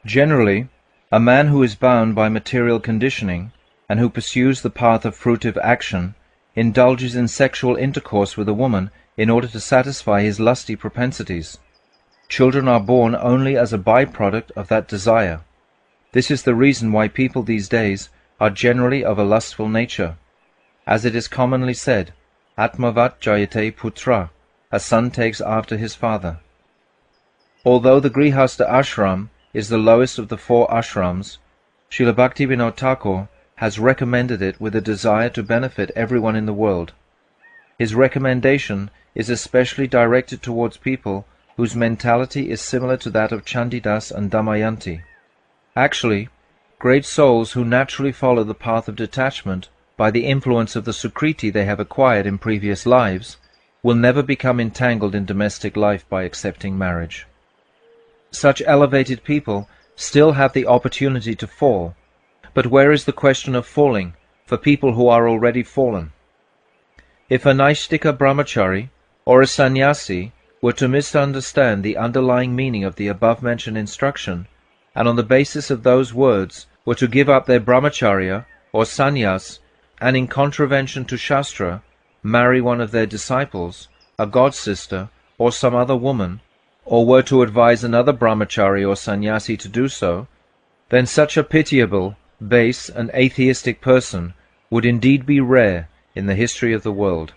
Generally, a man who is bound by material conditioning, and who pursues the path of fruitive action, indulges in sexual intercourse with a woman in order to satisfy his lusty propensities. Children are born only as a byproduct of that desire. This is the reason why people these days are generally of a lustful nature. As it is commonly said, Atmavat jayate putra, a son takes after his father. Although the Grihastha ashram is the lowest of the 4 ashrams, Srila Bhaktivinoda Thakur has recommended it with a desire to benefit everyone in the world. His recommendation is especially directed towards people whose mentality is similar to that of Chandidas and Damayanti. Actually, great souls who naturally follow the path of detachment by the influence of the sukriti they have acquired in previous lives will never become entangled in domestic life by accepting marriage. Such elevated people still have the opportunity to fall, but where is the question of falling for people who are already fallen? If a Naishtika brahmachari or a sannyasi were to misunderstand the underlying meaning of the above-mentioned instruction, and on the basis of those words were to give up their brahmacharya or sannyas, and in contravention to Shastra, marry one of their disciples, a god-sister, or some other woman, or were to advise another brahmachari or sannyasi to do so, then such a pitiable, base, and atheistic person would indeed be rare in the history of the world.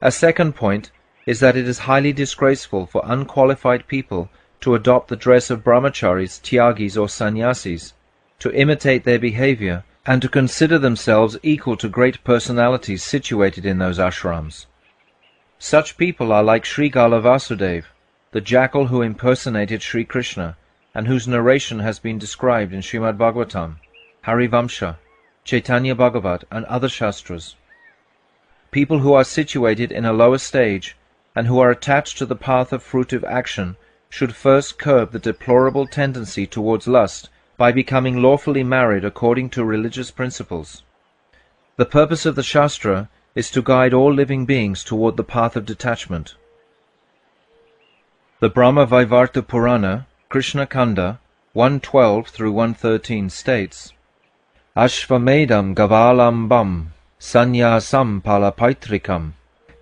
A second point is that it is highly disgraceful for unqualified people to adopt the dress of brahmacharis, tyagis, or sannyasis, to imitate their behavior, and to consider themselves equal to great personalities situated in those ashrams. Such people are like Srigala Vasudev, the jackal who impersonated Sri Krishna, and whose narration has been described in Srimad Bhagavatam, Harivamsha, Chaitanya Bhagavat, and other Shastras. People who are situated in a lower stage, and who are attached to the path of fruitive action, should first curb the deplorable tendency towards lust by becoming lawfully married according to religious principles. The purpose of the Shastra is to guide all living beings toward the path of detachment. The Brahma Vaivarta Purana, Krishna Kanda, 112 through 113 states, Ashvamedam Gavalambam Sanyasam Palapaitrikam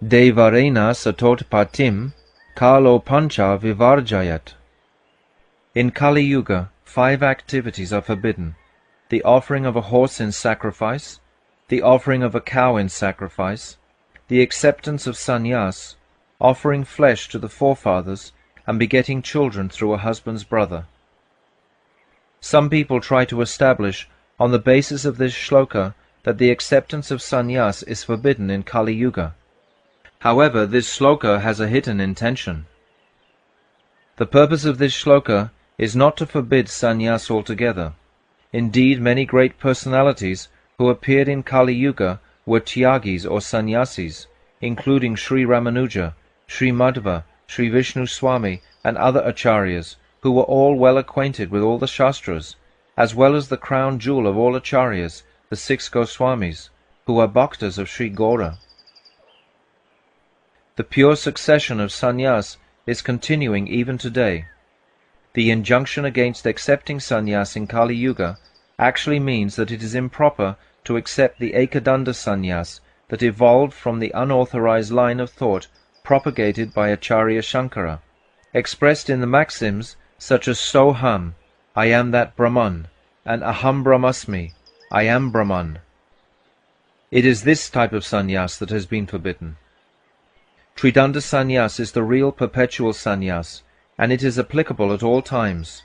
Devarena Satotpatim Kalo Pancha Vivarjayat. In Kali Yuga, 5 activities are forbidden: the offering of a horse in sacrifice, the offering of a cow in sacrifice, the acceptance of sannyas, offering flesh to the forefathers, and begetting children through a husband's brother. Some people try to establish, on the basis of this shloka, that the acceptance of sannyas is forbidden in Kali Yuga. However, this shloka has a hidden intention. The purpose of this shloka is not to forbid sannyas altogether. Indeed, many great personalities who appeared in Kali Yuga were tyagis or sannyasis, including Sri Ramanuja, Sri Madhva, Sri Vishnu Swami, and other acharyas, who were all well acquainted with all the Shastras, as well as the crown jewel of all acharyas, the 6 Goswamis, who are bhaktas of Sri Gaura. The pure succession of sannyas is continuing even today. The injunction against accepting sannyas in Kali Yuga actually means that it is improper to accept the Ekadanda sannyas that evolved from the unauthorized line of thought propagated by Acharya Shankara, expressed in the maxims such as Soham, I am that Brahman, and Aham Brahmasmi, I am Brahman. It is this type of sannyas that has been forbidden. Tridanda sannyas is the real perpetual sannyas, and it is applicable at all times.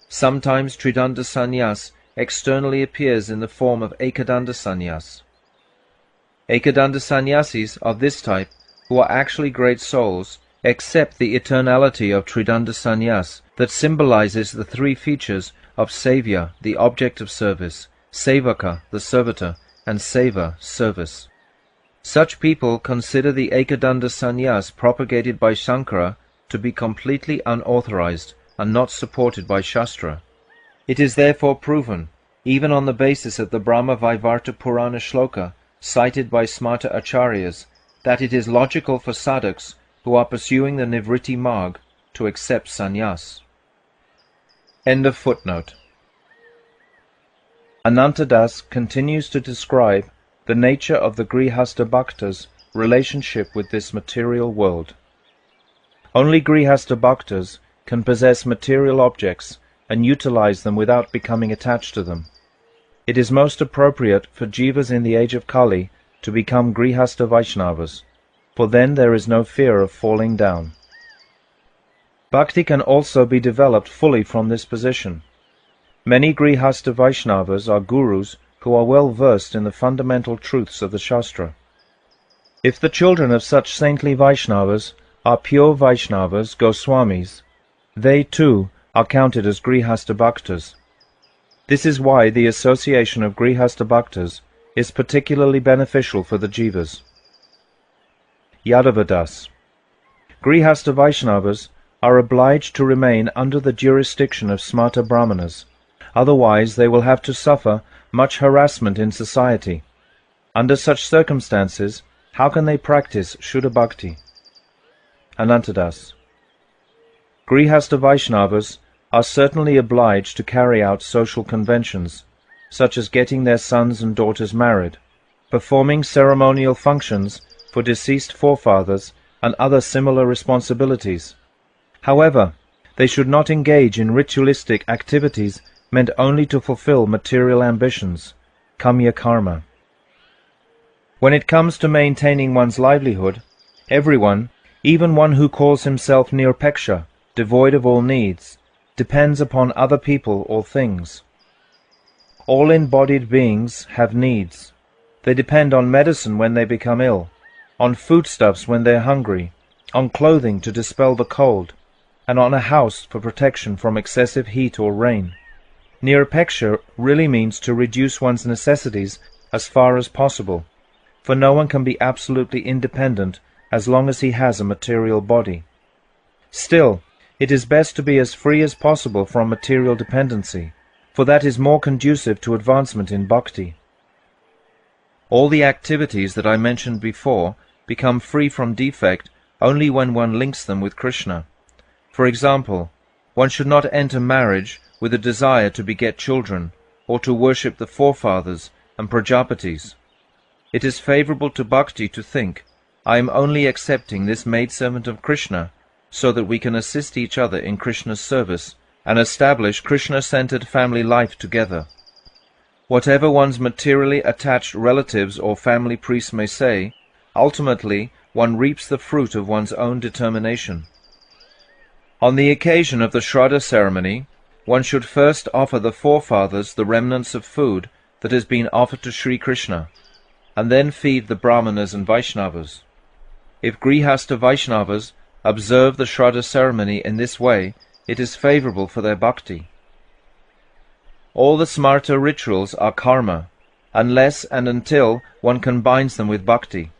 Sometimes Tridanda sannyas externally appears in the form of Ekadanda sannyas. Ekadanda sannyasis of this type, who are actually great souls, accept the eternality of Tridanda sannyas that symbolizes the three features of Savya, the object of service, Sevaka, the servitor, and Seva, service. Such people consider the Ekadanda sannyas propagated by Shankara to be completely unauthorized and not supported by Shastra. It is therefore proven, even on the basis of the Brahma Vaivarta Purana shloka cited by Smarta Acharyas, that it is logical for sadhaks who are pursuing the Nivritti Marg to accept sannyas. End of footnote. Anantadas continues to describe the nature of the Grihastha Bhaktas' relationship with this material world. Only Grihastha Bhaktas can possess material objects and utilize them without becoming attached to them. It is most appropriate for jivas in the age of Kali to become Grihastha Vaishnavas, for then there is no fear of falling down. Bhakti can also be developed fully from this position. Many Grihastha Vaishnavas are gurus who are well versed in the fundamental truths of the Shastra. If the children of such saintly Vaishnavas are pure Vaishnavas, Goswamis, they too are counted as Grihastha Bhaktas. This is why the association of Grihastha Bhaktas is particularly beneficial for the jivas. Yadavadas. Grihastha Vaishnavas are obliged to remain under the jurisdiction of Smarta Brahmanas, otherwise they will have to suffer much harassment in society. Under such circumstances, how can they practice Shuddha Bhakti? Anantadas. Grihastha Vaishnavas are certainly obliged to carry out social conventions, such as getting their sons and daughters married, performing ceremonial functions for deceased forefathers, and other similar responsibilities. However, they should not engage in ritualistic activities meant only to fulfill material ambitions, kamya karma. When it comes to maintaining one's livelihood, everyone, even one who calls himself nirpeksha, devoid of all needs, depends upon other people or things. All embodied beings have needs. They depend on medicine when they become ill, on foodstuffs when they are hungry, on clothing to dispel the cold, and on a house for protection from excessive heat or rain. Nirpeksha really means to reduce one's necessities as far as possible, for no one can be absolutely independent as long as he has a material body. Still, it is best to be as free as possible from material dependency, for that is more conducive to advancement in bhakti. All the activities that I mentioned before become free from defect only when one links them with Krishna. For example, one should not enter marriage with a desire to beget children, or to worship the forefathers and Prajapatis. It is favorable to bhakti to think, I am only accepting this maidservant of Krishna so that we can assist each other in Krishna's service and establish Krishna-centered family life together. Whatever one's materially attached relatives or family priests may say, ultimately one reaps the fruit of one's own determination. On the occasion of the Shraddha ceremony, one should first offer the forefathers the remnants of food that has been offered to Sri Krishna, and then feed the Brahmanas and Vaishnavas. If Grihastha Vaishnavas observe the Shraddha ceremony in this way, it is favorable for their bhakti. All the smarta rituals are karma, unless and until one combines them with bhakti.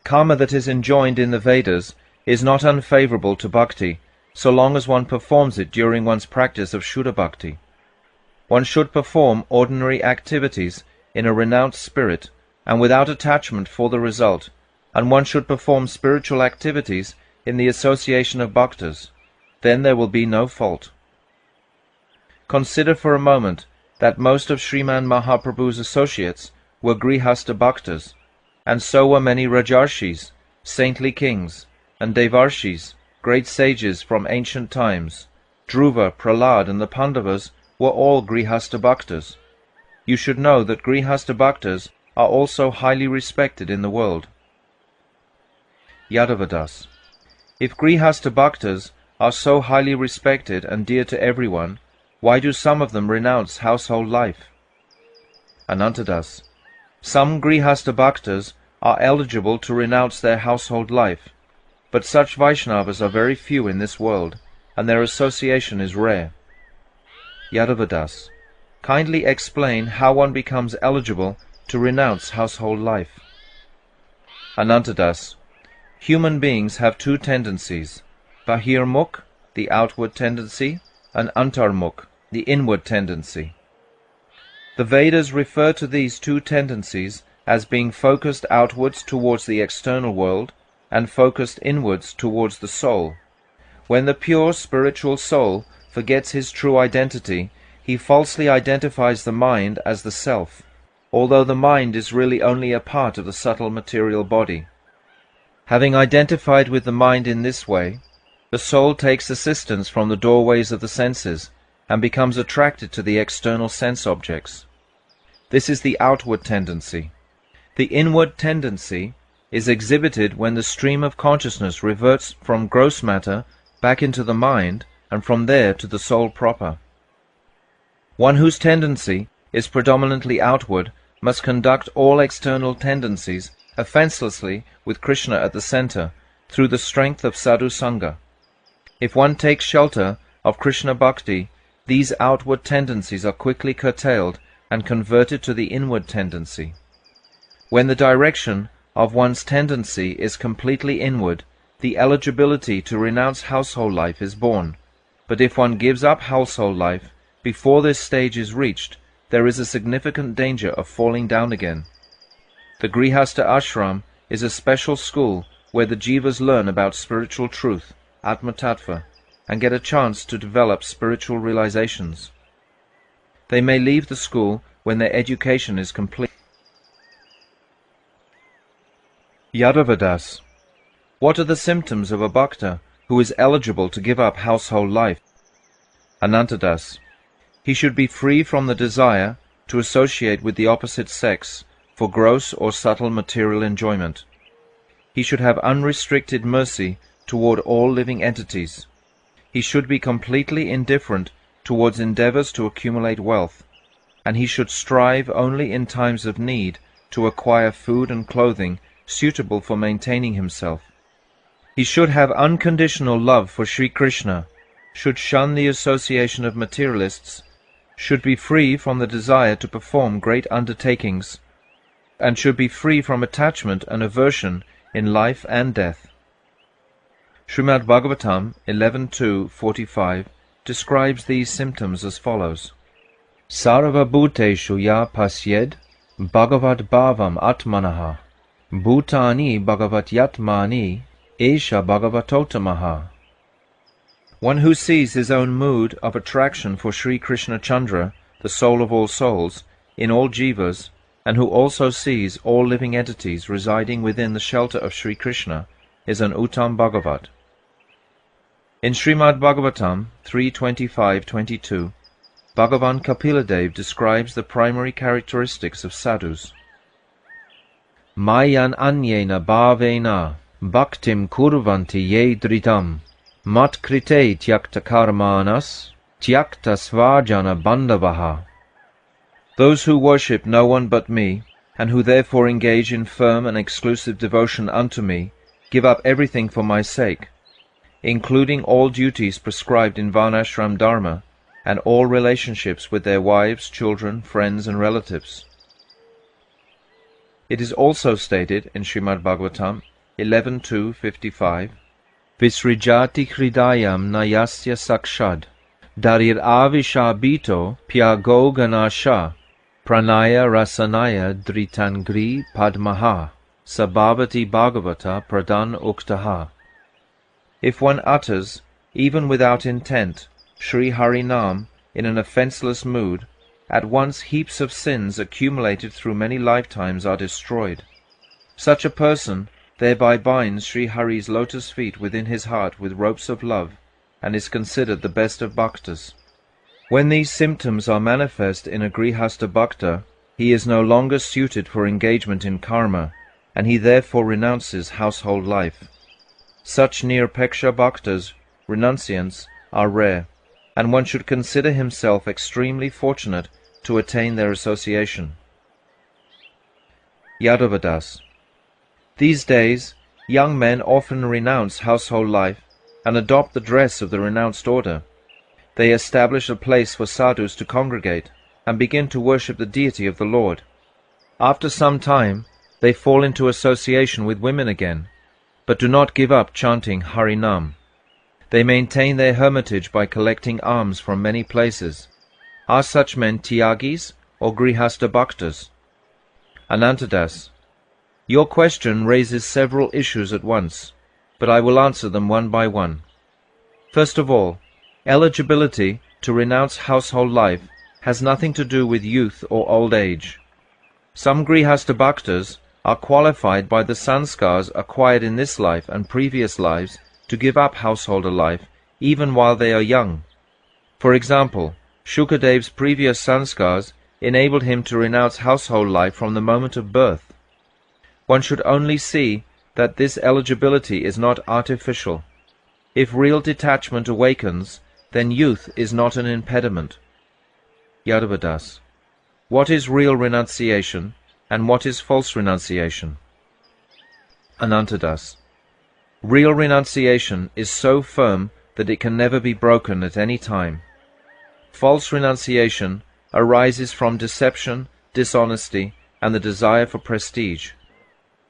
Karma that is enjoined in the Vedas is not unfavorable to bhakti, so long as one performs it during one's practice of Shuddha Bhakti. One should perform ordinary activities in a renounced spirit and without attachment for the result, and one should perform spiritual activities in the association of bhaktas. Then there will be no fault. Consider for a moment that most of Sriman Mahaprabhu's associates were Grihastha Bhaktas, and so were many Rajarshis, saintly kings, and Devarshis, great sages from ancient times, Dhruva, Prahlad, and the Pandavas were all Grihastha Bhaktas. You should know that Grihastha Bhaktas are also highly respected in the world. Yadavadas. If Grihastha Bhaktas are so highly respected and dear to everyone, why do some of them renounce household life? Anantadas. Some Grihastha Bhaktas are eligible to renounce their household life, but such Vaishnavas are very few in this world, and their association is rare. Yadavadas. Kindly explain how one becomes eligible to renounce household life. Anantadas. Human beings have two tendencies, Bahirmukh, the outward tendency, and Antarmukh, the inward tendency. The Vedas refer to these two tendencies as being focused outwards towards the external world and focused inwards towards the soul. When the pure spiritual soul forgets his true identity, he falsely identifies the mind as the self, although the mind is really only a part of the subtle material body. Having identified with the mind in this way, the soul takes assistance from the doorways of the senses and becomes attracted to the external sense objects. This is the outward tendency. The inward tendency is exhibited when the stream of consciousness reverts from gross matter back into the mind and from there to the soul proper. One whose tendency is predominantly outward must conduct all external tendencies offenselessly with Krishna at the center through the strength of sadhu sangha. If one takes shelter of Krishna bhakti, these outward tendencies are quickly curtailed and converted to the inward tendency. When the direction of one's tendency is completely inward, the eligibility to renounce household life is born. But if one gives up household life before this stage is reached, there is a significant danger of falling down again. The Grihastha Ashram is a special school where the jivas learn about spiritual truth, Atma Tattva, and get a chance to develop spiritual realizations. They may leave the school when their education is complete. Yadavadas. What are the symptoms of a bhakta who is eligible to give up household life? Anantadas. He should be free from the desire to associate with the opposite sex for gross or subtle material enjoyment. He should have unrestricted mercy toward all living entities. He should be completely indifferent towards endeavors to accumulate wealth, and he should strive only in times of need to acquire food and clothing suitable for maintaining himself. He should have unconditional love for Sri Krishna, should shun the association of materialists, should be free from the desire to perform great undertakings, and should be free from attachment and aversion in life and death. Srimad Bhagavatam 11.2.45 describes these symptoms as follows. Sarva bhuteshu ya pasyed bhagavad bhavam atmanaha bhutani bhagavat yatmani esha bhagavatotamaha. One who sees his own mood of attraction for Sri Krishna Chandra, the soul of all souls, in all jivas, and who also sees all living entities residing within the shelter of Sri Krishna, is an Uttam Bhagavat. In Srimad Bhagavatam 3.25.22, Bhagavan Kapiladev describes the primary characteristics of sadhus. Mayan anyena bhavena bhaktim kurvanti ye dritam mat krite tyakta karmanas tyakta svajana bandavaha. Those who worship no one but me, and who therefore engage in firm and exclusive devotion unto me, give up everything for my sake, including all duties prescribed in Varnashram Dharma, and all relationships with their wives, children, friends, and relatives. It is also stated in Srimad Bhagavatam 11.2.55, Visrijati hridayam nayasya sakshad, darir avishabito pyago ganasha, pranaya rasanaya dritangri padmaha, sabhavati bhagavata pradan uktaha. If one utters, even without intent, Sri Harinam in an offenceless mood, at once heaps of sins accumulated through many lifetimes are destroyed. Such a person thereby binds Sri Hari's lotus feet within his heart with ropes of love, and is considered the best of bhaktas. When these symptoms are manifest in a grihastha bhakta, he is no longer suited for engagement in karma, and he therefore renounces household life. Such nirpeksha bhaktas, renunciants, are rare, and one should consider himself extremely fortunate to attain their association. Yadavadas. These days, young men often renounce household life and adopt the dress of the renounced order. They establish a place for sadhus to congregate and begin to worship the deity of the Lord. After some time, they fall into association with women again, but do not give up chanting Harinam. They maintain their hermitage by collecting alms from many places. Are such men Tyagis or Grihastha Bhaktas? Anantadas. Your question raises several issues at once, but I will answer them one by one. First of all, eligibility to renounce household life has nothing to do with youth or old age. Some Grihastha Bhaktas are qualified by the sanskars acquired in this life and previous lives to give up householder life even while they are young. For example, Shukadev's previous sanskars enabled him to renounce household life from the moment of birth. One should only see that this eligibility is not artificial. If real detachment awakens, then youth is not an impediment. Yadavadas. What is real renunciation, and what is false renunciation? Anantadas. Real renunciation is so firm that it can never be broken at any time. False renunciation arises from deception, dishonesty, and the desire for prestige.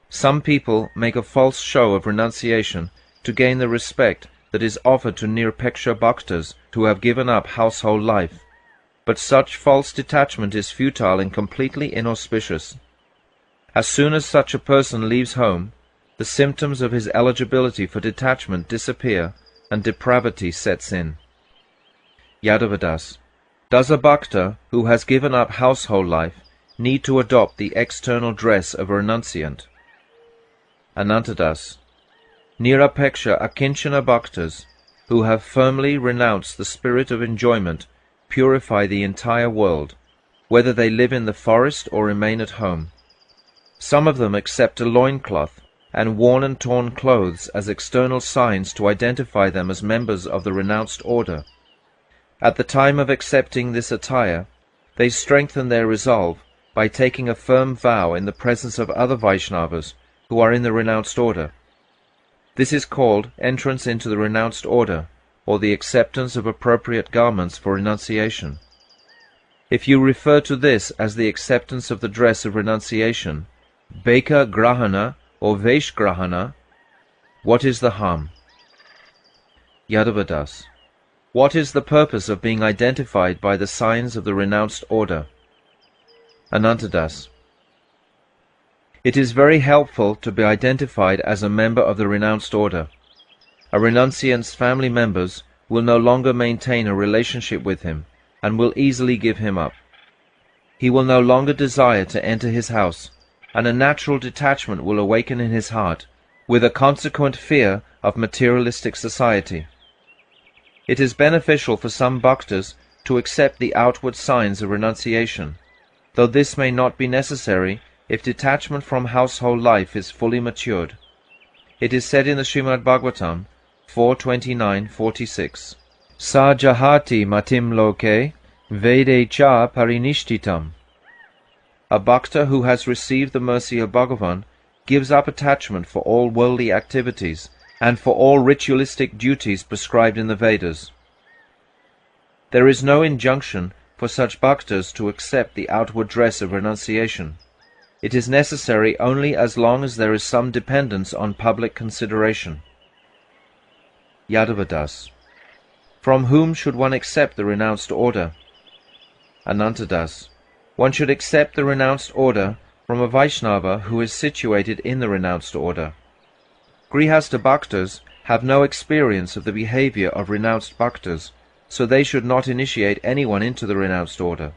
Some people make a false show of renunciation to gain the respect that is offered to nirpeksha bhaktas who have given up household life, but such false detachment is futile and completely inauspicious. As soon as such a person leaves home, the symptoms of his eligibility for detachment disappear and depravity sets in. Yadavadas. Does a bhakta who has given up household life need to adopt the external dress of a renunciant? Anantadas. Nirapeksha akinchana bhaktas who have firmly renounced the spirit of enjoyment purify the entire world, whether they live in the forest or remain at home. Some of them accept a loincloth and worn and torn clothes as external signs to identify them as members of the renounced order. At the time of accepting this attire, they strengthen their resolve by taking a firm vow in the presence of other Vaishnavas who are in the renounced order. This is called entrance into the renounced order, or the acceptance of appropriate garments for renunciation. If you refer to this as the acceptance of the dress of renunciation, Beka Grahana or Vesh Grahana, what is the harm? Yadavadas. What is the purpose of being identified by the signs of the renounced order? Anantadas. It is very helpful to be identified as a member of the renounced order. A renunciant's family members will no longer maintain a relationship with him and will easily give him up. He will no longer desire to enter his house, and a natural detachment will awaken in his heart, with a consequent fear of materialistic society. It is beneficial for some bhaktas to accept the outward signs of renunciation, though this may not be necessary if detachment from household life is fully matured. It is said in the Srimad Bhagavatam 4.29-46, Sa jahati matim loke vede cha parinishtitam. A bhakta who has received the mercy of Bhagavan gives up attachment for all worldly activities and for all ritualistic duties prescribed in the Vedas. There is no injunction for such bhaktas to accept the outward dress of renunciation. It is necessary only as long as there is some dependence on public consideration. Yadavadas. From whom should one accept the renounced order? Anantadas. One should accept the renounced order from a Vaishnava who is situated in the renounced order. Grihastha bhaktas have no experience of the behavior of renounced bhaktas, so they should not initiate anyone into the renounced order.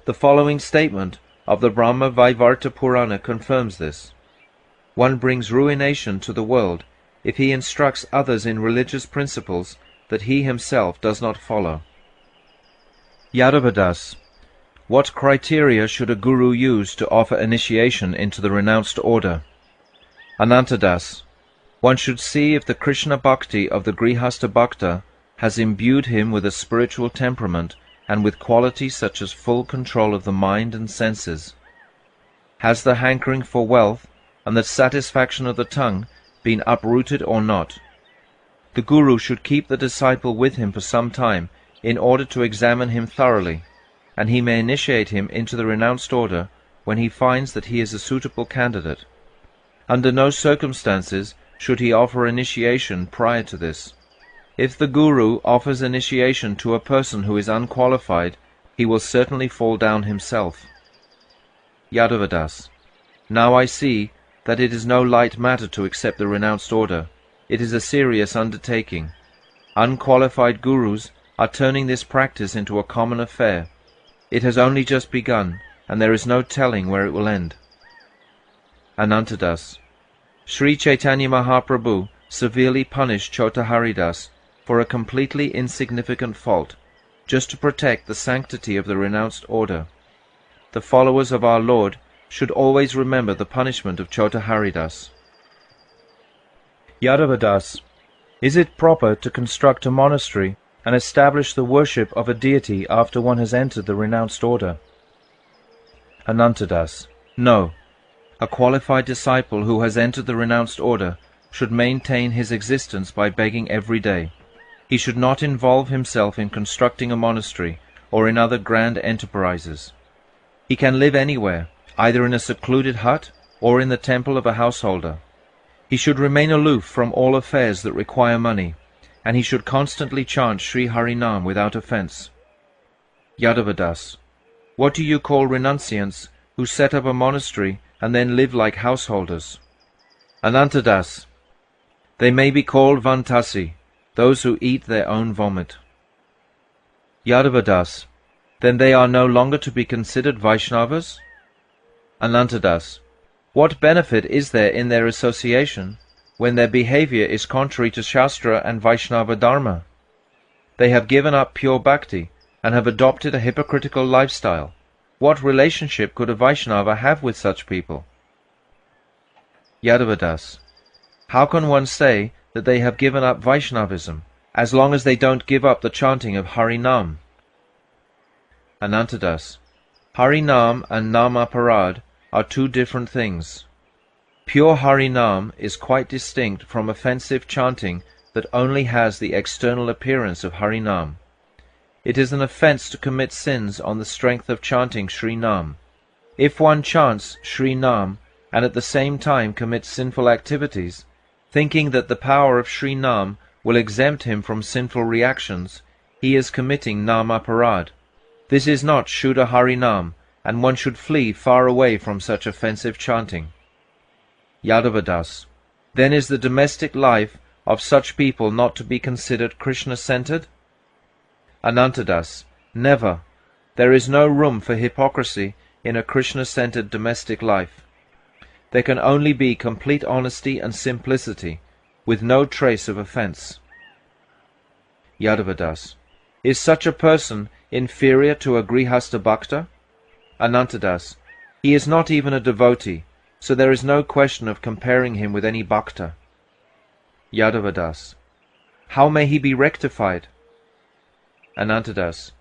The following statement of the Brahma Vaivarta Purana confirms this. One brings ruination to the world if he instructs others in religious principles that he himself does not follow. Yadavadas. What criteria should a guru use to offer initiation into the renounced order? Anantadas. One should see if the Krishna Bhakti of the Grihastha Bhakta has imbued him with a spiritual temperament and with qualities such as full control of the mind and senses. Has the hankering for wealth and the satisfaction of the tongue been uprooted or not? The Guru should keep the disciple with him for some time in order to examine him thoroughly, and he may initiate him into the renounced order when he finds that he is a suitable candidate. Under no circumstances should he offer initiation prior to this. If the Guru offers initiation to a person who is unqualified, he will certainly fall down himself. Yadavadas. Now I see that it is no light matter to accept the renounced order. It is a serious undertaking. Unqualified gurus are turning this practice into a common affair. It has only just begun, and there is no telling where it will end. Anantadas. Sri Chaitanya Mahaprabhu severely punished Chota Haridas for a completely insignificant fault, just to protect the sanctity of the renounced order. The followers of our Lord should always remember the punishment of Chota Haridas. Yadavadas. Is it proper to construct a monastery and establish the worship of a deity after one has entered the renounced order? Anantadas. No. A qualified disciple who has entered the renounced order should maintain his existence by begging every day. He should not involve himself in constructing a monastery or in other grand enterprises. He can live anywhere, either in a secluded hut or in the temple of a householder. He should remain aloof from all affairs that require money, and he should constantly chant Sri Harinam without offence. Yadavadas. What do you call renunciants who set up a monastery and then live like householders? Anantadas. They may be called Vantasi, those who eat their own vomit. Yadavadas. Then they are no longer to be considered Vaishnavas? Anantadas. What benefit is there in their association when their behavior is contrary to Shastra and Vaishnava Dharma? They have given up pure bhakti and have adopted a hypocritical lifestyle. What relationship could a Vaishnava have with such people? Yadavadas. How can one say that they have given up Vaishnavism, as long as they don't give up the chanting of Harinam? Anantadas. Harinam and Namaparad are two different things. Pure Harinam is quite distinct from offensive chanting that only has the external appearance of Harinam. It is an offense to commit sins on the strength of chanting Sri Nam. If one chants Sri Nam and at the same time commits sinful activities, thinking that the power of Sri Nam will exempt him from sinful reactions, he is committing Namaparad. This is not Shuddha Harinam, and one should flee far away from such offensive chanting. Yadavadas. Then is the domestic life of such people not to be considered Krishna-centered? Anantadas. Never. There is no room for hypocrisy in a Krishna-centered domestic life. There can only be complete honesty and simplicity, with no trace of offense. Yadavadas. Is such a person inferior to a Grihastha Bhakta? Anantadas. He is not even a devotee, so there is no question of comparing him with any Bhakta. Yadavadas. How may he be rectified? Anantadas.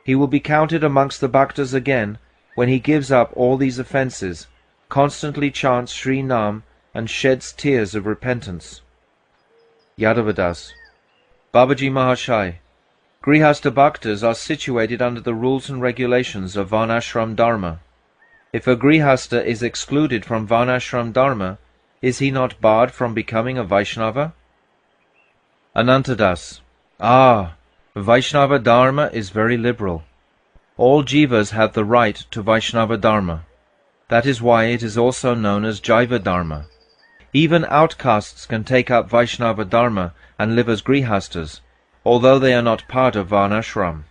He will be counted amongst the Bhaktas again when he gives up all these offences, constantly chants Sri Nam, and sheds tears of repentance. Yadavadas. Babaji Mahashai. Grihastha Bhaktas are situated under the rules and regulations of Varnashram Dharma. If a Grihastha is excluded from Varnashram Dharma, is he not barred from becoming a Vaishnava? Anantadas. Ah, Vaishnava Dharma is very liberal. All jivas have the right to Vaishnava Dharma. That is why it is also known as Jaiva Dharma. Even outcasts can take up Vaishnava Dharma and live as Grihasthas, although they are not part of Varnashram.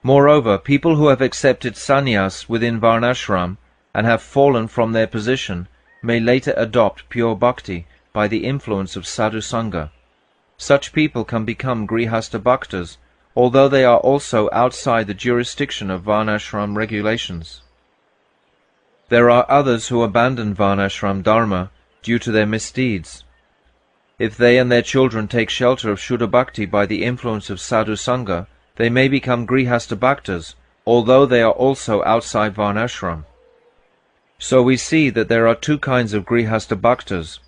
Moreover, people who have accepted sannyas within Varnashram and have fallen from their position may later adopt pure bhakti by the influence of sadhu sangha. Such people can become Grihastha Bhaktas, although they are also outside the jurisdiction of Varnashram regulations. There are others who abandon Varnashram Dharma due to their misdeeds. If they and their children take shelter of Shuddha Bhakti by the influence of Sadhu Sangha, they may become Grihastha Bhaktas, although they are also outside Varnashram. So we see that there are two kinds of Grihastha Bhaktas,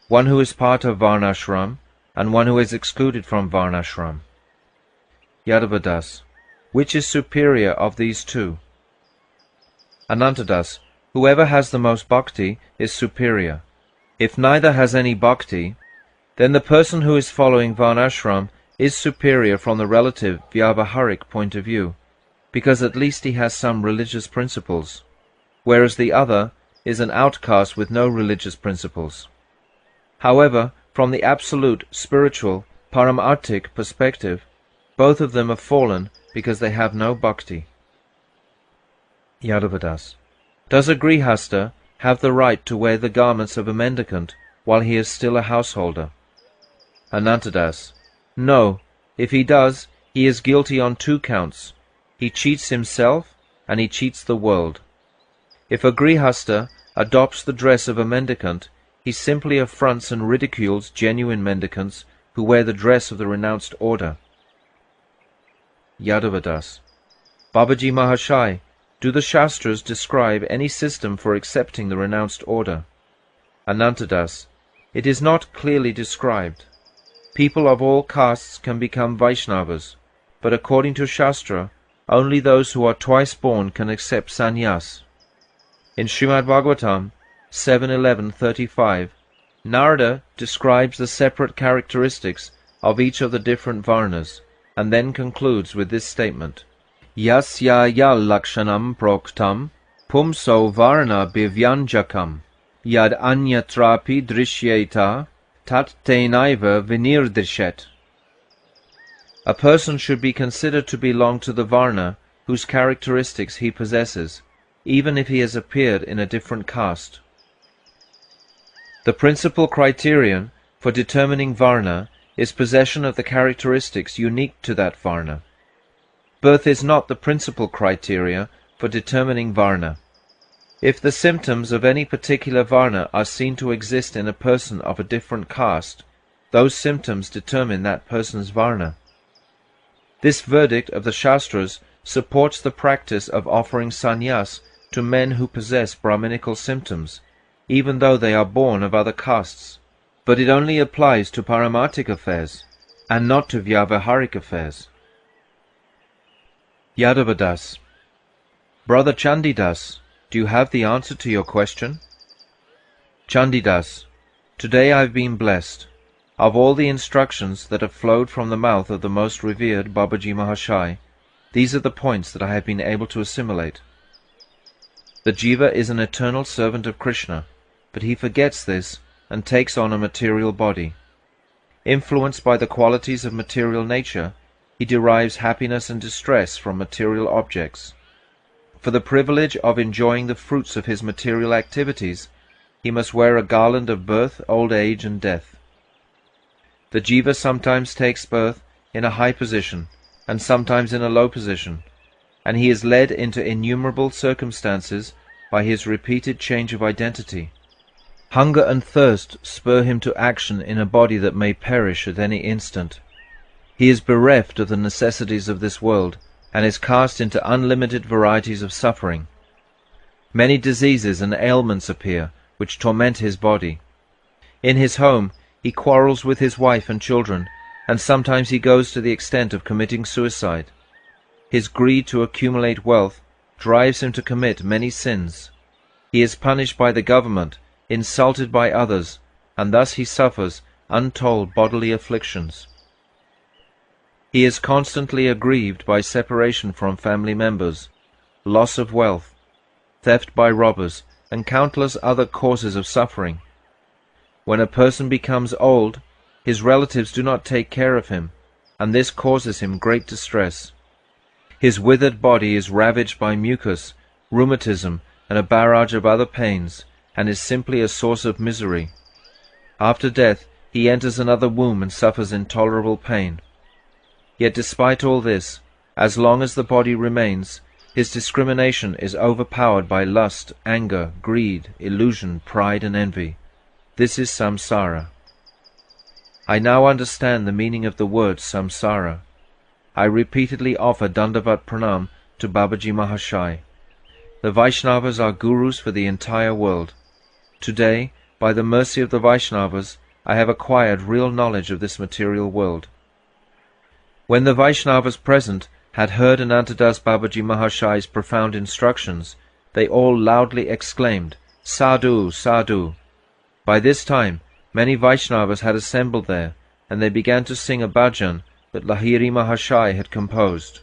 one who is part of Varnashram and one who is excluded from Varnashram. Yadavadas: which is superior of these two? Anantadas: whoever has the most bhakti is superior. If neither has any bhakti, then the person who is following Varnashram is superior from the relative Vyavaharic point of view, because at least he has some religious principles, whereas the other is an outcast with no religious principles. However, from the absolute, spiritual, paramarthik perspective, both of them have fallen because they have no bhakti. Yadavadas: does a Grihastha have the right to wear the garments of a mendicant while he is still a householder? Anantadas: no. If he does, he is guilty on two counts. He cheats himself and he cheats the world. If a Grihastha adopts the dress of a mendicant, he simply affronts and ridicules genuine mendicants who wear the dress of the renounced order. Yadavadas: Babaji Mahashai, do the Shastras describe any system for accepting the renounced order? Anantadas: it is not clearly described. People of all castes can become Vaishnavas, but according to Shastra, only those who are twice born can accept sannyas. In Srimad Bhagavatam 7.11.35, Narada describes the separate characteristics of each of the different varnas, and then concludes with this statement: Yasya yal lakshanam proktam pumso varna bivyanjakam yad anyatrapi drishyeta tat tenaiva vinirdrishet. A person should be considered to belong to the varna whose characteristics he possesses, even if he has appeared in a different caste. The principal criterion for determining varna is possession of the characteristics unique to that varna. Birth is not the principal criteria for determining varna. If the symptoms of any particular varna are seen to exist in a person of a different caste, those symptoms determine that person's varna. This verdict of the Shastras supports the practice of offering sannyas to men who possess Brahminical symptoms, even though they are born of other castes, but it only applies to paramarthik affairs, and not to Vyavaharic affairs. Yadavadas: Brother Chandidas, do you have the answer to your question? Chandidas: today I have been blessed. Of all the instructions that have flowed from the mouth of the most revered Babaji Mahashai, these are the points that I have been able to assimilate. The jiva is an eternal servant of Krishna, but he forgets this and takes on a material body. Influenced by the qualities of material nature, he derives happiness and distress from material objects. For the privilege of enjoying the fruits of his material activities, he must wear a garland of birth, old age, and death. The jiva sometimes takes birth in a high position, and sometimes in a low position, and he is led into innumerable circumstances by his repeated change of identity. Hunger and thirst spur him to action in a body that may perish at any instant. He is bereft of the necessities of this world, and is cast into unlimited varieties of suffering. Many diseases and ailments appear, which torment his body. In his home, he quarrels with his wife and children, and sometimes he goes to the extent of committing suicide. His greed to accumulate wealth drives him to commit many sins. He is punished by the government, insulted by others, and thus he suffers untold bodily afflictions. He is constantly aggrieved by separation from family members, loss of wealth, theft by robbers, and countless other causes of suffering. When a person becomes old, his relatives do not take care of him, and this causes him great distress. His withered body is ravaged by mucus, rheumatism, and a barrage of other pains, and is simply a source of misery. After death, he enters another womb and suffers intolerable pain. Yet despite all this, as long as the body remains, his discrimination is overpowered by lust, anger, greed, illusion, pride, and envy. This is samsara. I now understand the meaning of the word samsara. I repeatedly offer Dandavat Pranam to Babaji Mahashai. The Vaishnavas are gurus for the entire world. Today, by the mercy of the Vaishnavas, I have acquired real knowledge of this material world. When the Vaishnavas present had heard Anantadas Babaji Mahashai's profound instructions, they all loudly exclaimed, "Sadhu, Sadhu!" By this time, many Vaishnavas had assembled there, and they began to sing a bhajan that Lahiri Mahashai had composed.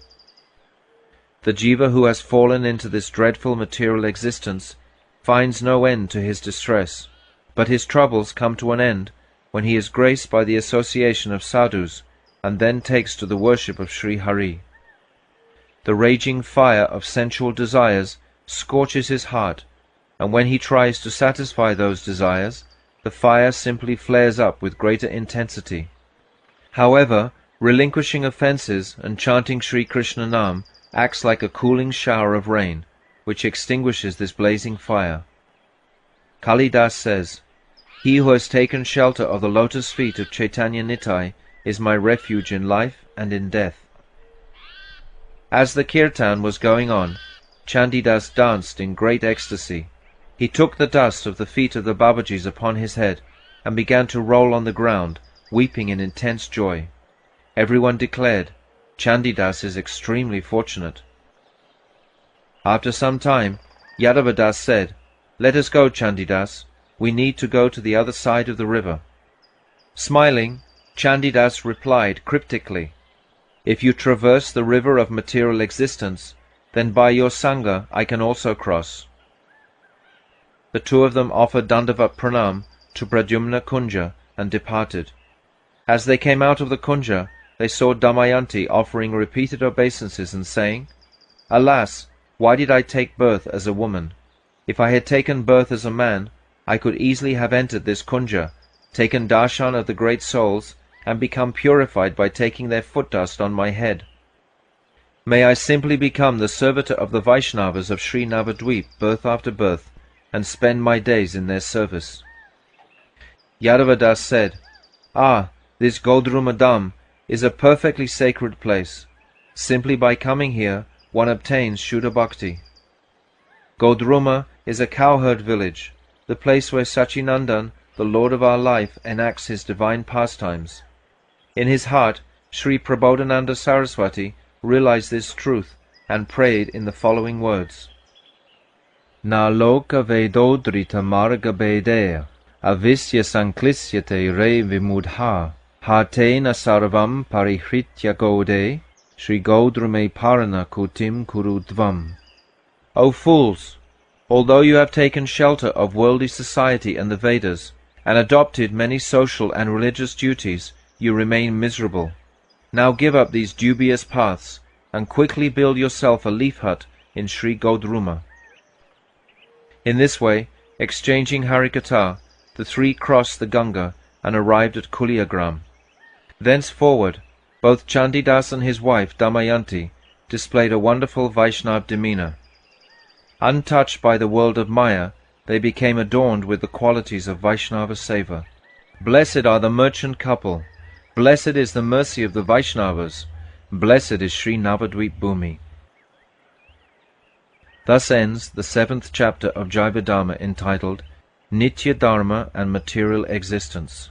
The jiva who has fallen into this dreadful material existence finds no end to his distress, but his troubles come to an end when he is graced by the association of sadhus, and then takes to the worship of Sri Hari. The raging fire of sensual desires scorches his heart, and when he tries to satisfy those desires, the fire simply flares up with greater intensity. However, relinquishing offences and chanting Sri Krishna Nam acts like a cooling shower of rain, which extinguishes this blazing fire. Kalidas says, "He who has taken shelter of the lotus feet of Chaitanya Nitai is my refuge in life and in death." As the kirtan was going on, Chandidas danced in great ecstasy. He took the dust of the feet of the Babajis upon his head and began to roll on the ground, weeping in intense joy. Everyone declared, "Chandidas is extremely fortunate." After some time, Yadavadas said, "Let us go, Chandidas. We need to go to the other side of the river." Smiling, Chandidas replied cryptically, "If you traverse the river of material existence, then by your Sangha I can also cross." The two of them offered Dandavat Pranam to Pradyumna Kunja and departed. As they came out of the Kunja, they saw Damayanti offering repeated obeisances and saying, "Alas, why did I take birth as a woman? If I had taken birth as a man, I could easily have entered this Kunja, taken darshan of the great souls, and become purified by taking their foot dust on my head. May I simply become the servitor of the Vaishnavas of Sri Navadvip birth after birth, and spend my days in their service." Yadavadas said, "Ah, this Godruma Dham is a perfectly sacred place. Simply by coming here, one obtains Shuddha Bhakti. Godruma is a cowherd village, the place where Sachinandan, the Lord of our life, enacts his divine pastimes. In his heart, Sri Prabodhananda Saraswati realized this truth and prayed in the following words: Na loka vedodrita marga bedaya, avisya sanklisyate re vimudha, hatena sarvam parihritya gode, Sri Godrume parana kutim kurudvam. O fools! Although you have taken shelter of worldly society and the Vedas, and adopted many social and religious duties, you remain miserable. Now give up these dubious paths, and quickly build yourself a leaf hut in Sri Godruma. In this way, exchanging Harikatha, the three crossed the Ganga and arrived at Kuliagram. Thenceforward, both Chandidas and his wife Damayanti displayed a wonderful Vaishnav demeanour. Untouched by the world of Maya, they became adorned with the qualities of Vaishnava Seva. Blessed are the merchant couple. Blessed is the mercy of the Vaishnavas. Blessed is Sri Navadvip Bhumi. Thus ends the 7th chapter of Jaivadharma entitled Nitya Dharma and Material Existence.